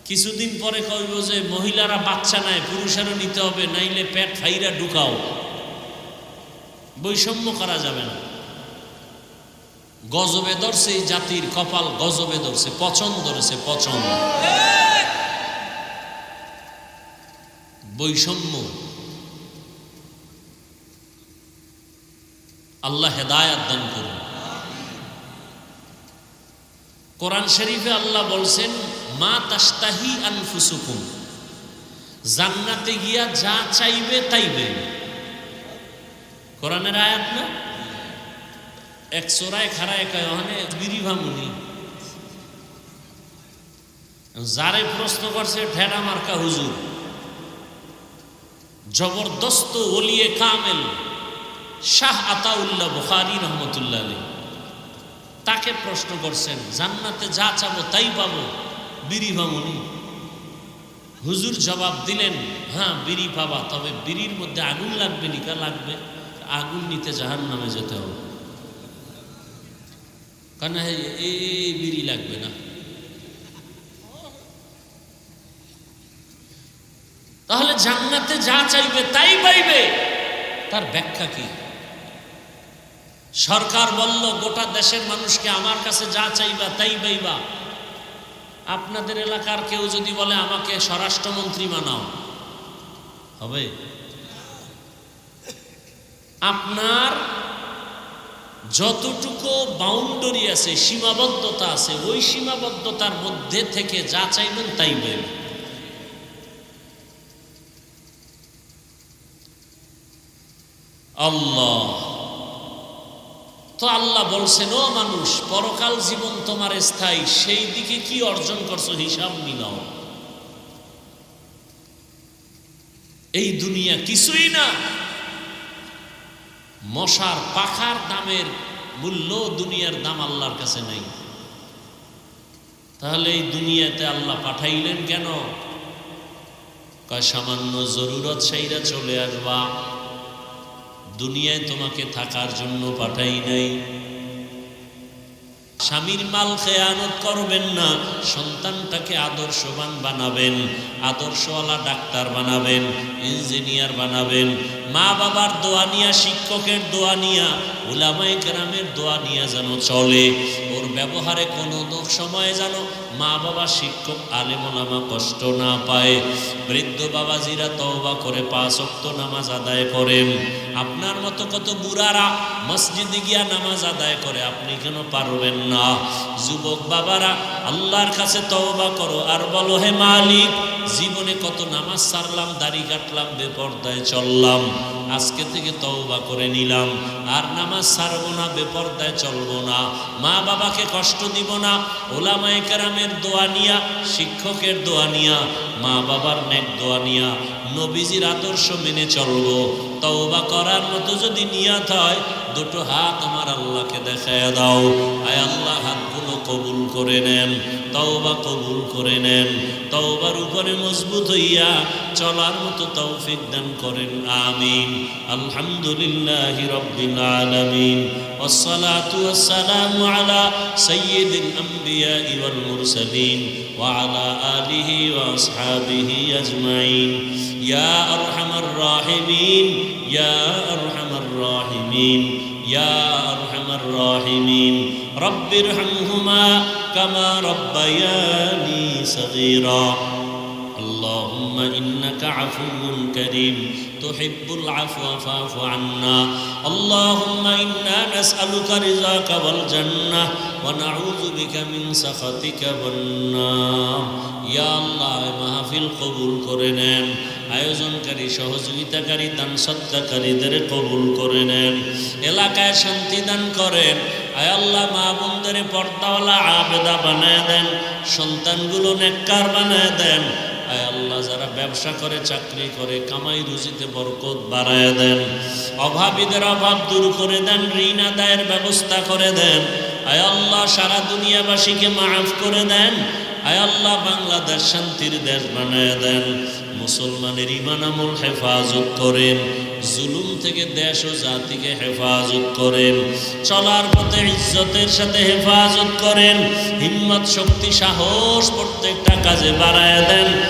কিছুদিন পরে কইব যে মহিলারা বাচ্চা নেয়, পুরুষেরও নিতে হবে, নাইলে পেট ফাইরা ঢুকাও। বৈষম্য করা যাবে না। গজবে ধরছে এই জাতির কপাল, গজবে ধরছে, পছন্দ ধরেছে, পছন্দ। বৈষম্য। আল্লাহ হেদায়াত দান করুন। কোরআন শরীফে আল্লাহ বলছেন, মা তাশতাহি আনফুসুকুম, জান্নাতে গিয়া যা চাইবে তাইবে। কোরআনের আয়াত না? এক চোরায় খারায় কয় ওখানে বিড়ি ভাঙুনি। যারে প্রশ্ন করছে ঠেডা মার্কা হুজুর, জবরদস্ত ওলিয়ে কামেল শাহ আতাউল্লাহ বুখারী রহমতুল্লাহ আলাইহি, তাকে প্রশ্ন করছেন, জান্নাতে যা চাবো তাই পাবো, বিড়ি ভাঙুনি? হুজুর জবাব দিলেন, হ্যাঁ বিড়ি পাবা, তবে বিড়ির মধ্যে আগুন লাগবে নিকা লাগবে, আগুন নিতে জাহান্নামে যেতে হবে। কারণ এই বিড়ি লাগবে না। তাহলে জান্নাতে যা চাইবে তাই পাইবে, তার ব্যাখ্যা কি? সরকার বলল গোটা দেশের মানুষকে আমার কাছে যা চাইবা তাই পাইবা। আপনাদের এলাকার কেউ যদি বলে আমাকে স্বরাষ্ট্রমন্ত্রী বানাও, হবে? আপনার যতটুকু বাউন্ডারি আছে, সীমাবদ্ধতা আছে, ওই সীমাবদ্ধতার মধ্যে থেকে যা চাইবেন তাই পাইবেন। আল্লাহ তো আল্লাহ বলছেন, ও মানুষ, পরকাল জীবন তোমার স্থায়ী, সেই দিকে কি অর্জন করছো হিসাব মিলাও। এই দুনিয়া কিছুই না। মশার পাখার দামের মূল্য দুনিয়ার দাম আল্লাহর কাছে নাই। তাহলে এই দুনিয়াতে আল্লাহ পাঠাইলেন কেন? কয় সামান্য জরুরত সেইরা চলে আসবা, দুনিয়ায় তোমাকে থাকার জন্য পাঠাই নাই। স্বামীর মাল খেয়ানত করবেন না, সন্তানটাকে আদর্শবান বানাবেন, আদর্শওয়ালা ডাক্তার বানাবেন, ইঞ্জিনিয়ার বানাবেন। মা বাবার দোয়া নিয়া, শিক্ষকের দোয়া নিয়া, উলামায়ে কেরামের দোয়া নিয়া যেন চলে। ওর ব্যবহারে কোনো সময় যেন মা বাবা, শিক্ষক, আলেম ওলামা কষ্ট না পায়। বৃদ্ধ বাবাজিরা তওবা করে 5 ওয়াক্ত নামাজ আদায় করেন। আপনার মতো কত বুড়ারা মসজিদে গিয়া নামাজ আদায় করে, আপনি কেন পারবেন না? যুবক বাবারা আল্লাহর কাছে তওবা করো আর বলো, হে মালিক, জীবনে কত নামাজ ছাড়লাম, দাড়ি কাটলাম, বেপরদায় চললাম, আজকে থেকে তওবা করে নিলাম, আর নামাজ ছাড়বো না, বেপরদায় চলবো না, মা বাবাকে কষ্ট দিব না। ওলামায়ে কেরামের দোয়া নিয়া, শিক্ষকের দোয়া নিয়া, মা বাবার নেক দোয়া নিয়া নবীজির আদর্শ মেনে চলবো। তওবা করার মতো যদি নিয়ত হয়, দুটো হাত আমার আল্লাহকে দেখায় দাও। আয় আল্লাহ, হাতগুলো কবুল করে নেন, তওবা কবুল করে নেন। তওবার উপরে মজবুত হইয়া চলার মতো তৌফিক দান করেন, আমিন। আলহামদুলিল্লাহি রাব্বিল আলামিন, ওয়াসসালাতু ওয়াসসালামু আলা সাইয়্যিদিল আমবিয়া ওয়াল মুরসালিন ওয়া আলা আলিহি ওয়া আসহাবিহি আজমাইন। ইয়া আরহামার রাহিমিন, ইয়া আরহামার রাহিমিন, ইয়া আরহামার রাহিমিন। রব্বিরহামহুমা কামা রব্বায়ানি সগীরা। اللهم إنك عفو كريم تحب العفو فاعف عنا. اللهم إنا نسألك رضاك والجنة ونعوذ بك من سخطك والنار. يا الله মাহফিল কবুল করে নেন, আয়োজনকারী সহযোগিতাকারী দান সদকাকারীদের কবুল করে নেন, এলাকায় শান্তি দান করেন। আয় আল্লাহ, মা বোনদের পর্দাওয়ালা আবেদা বানায় দেন, সন্তানগুলো নেককার বানায় দেন। আয় আল্লাহ, যারা ব্যবসা করে, চাকরি করে, কামাই রুজিতে বরকত বাড়ায় দেন, অভাবীদের অভাব দূর করে দেন, ঋণ আদায়ের ব্যবস্থা করে দেন। আয় আল্লাহ, সারা দুনিয়াবাসীকে মাফ করে দেন। আয় আল্লাহ, বাংলাদেশ শান্তির দেশ বানায় দেন। মুসলমানের ঈমান আমল হেফাজত করেন, জুলুম থেকে দেশ ও জাতিকে হেফাজত করেন, চলার পথে ইজ্জতের সাথে হেফাজত করেন। হিম্মত, শক্তি, সাহস প্রত্যেকটা কাজে বাড়ায় দেন।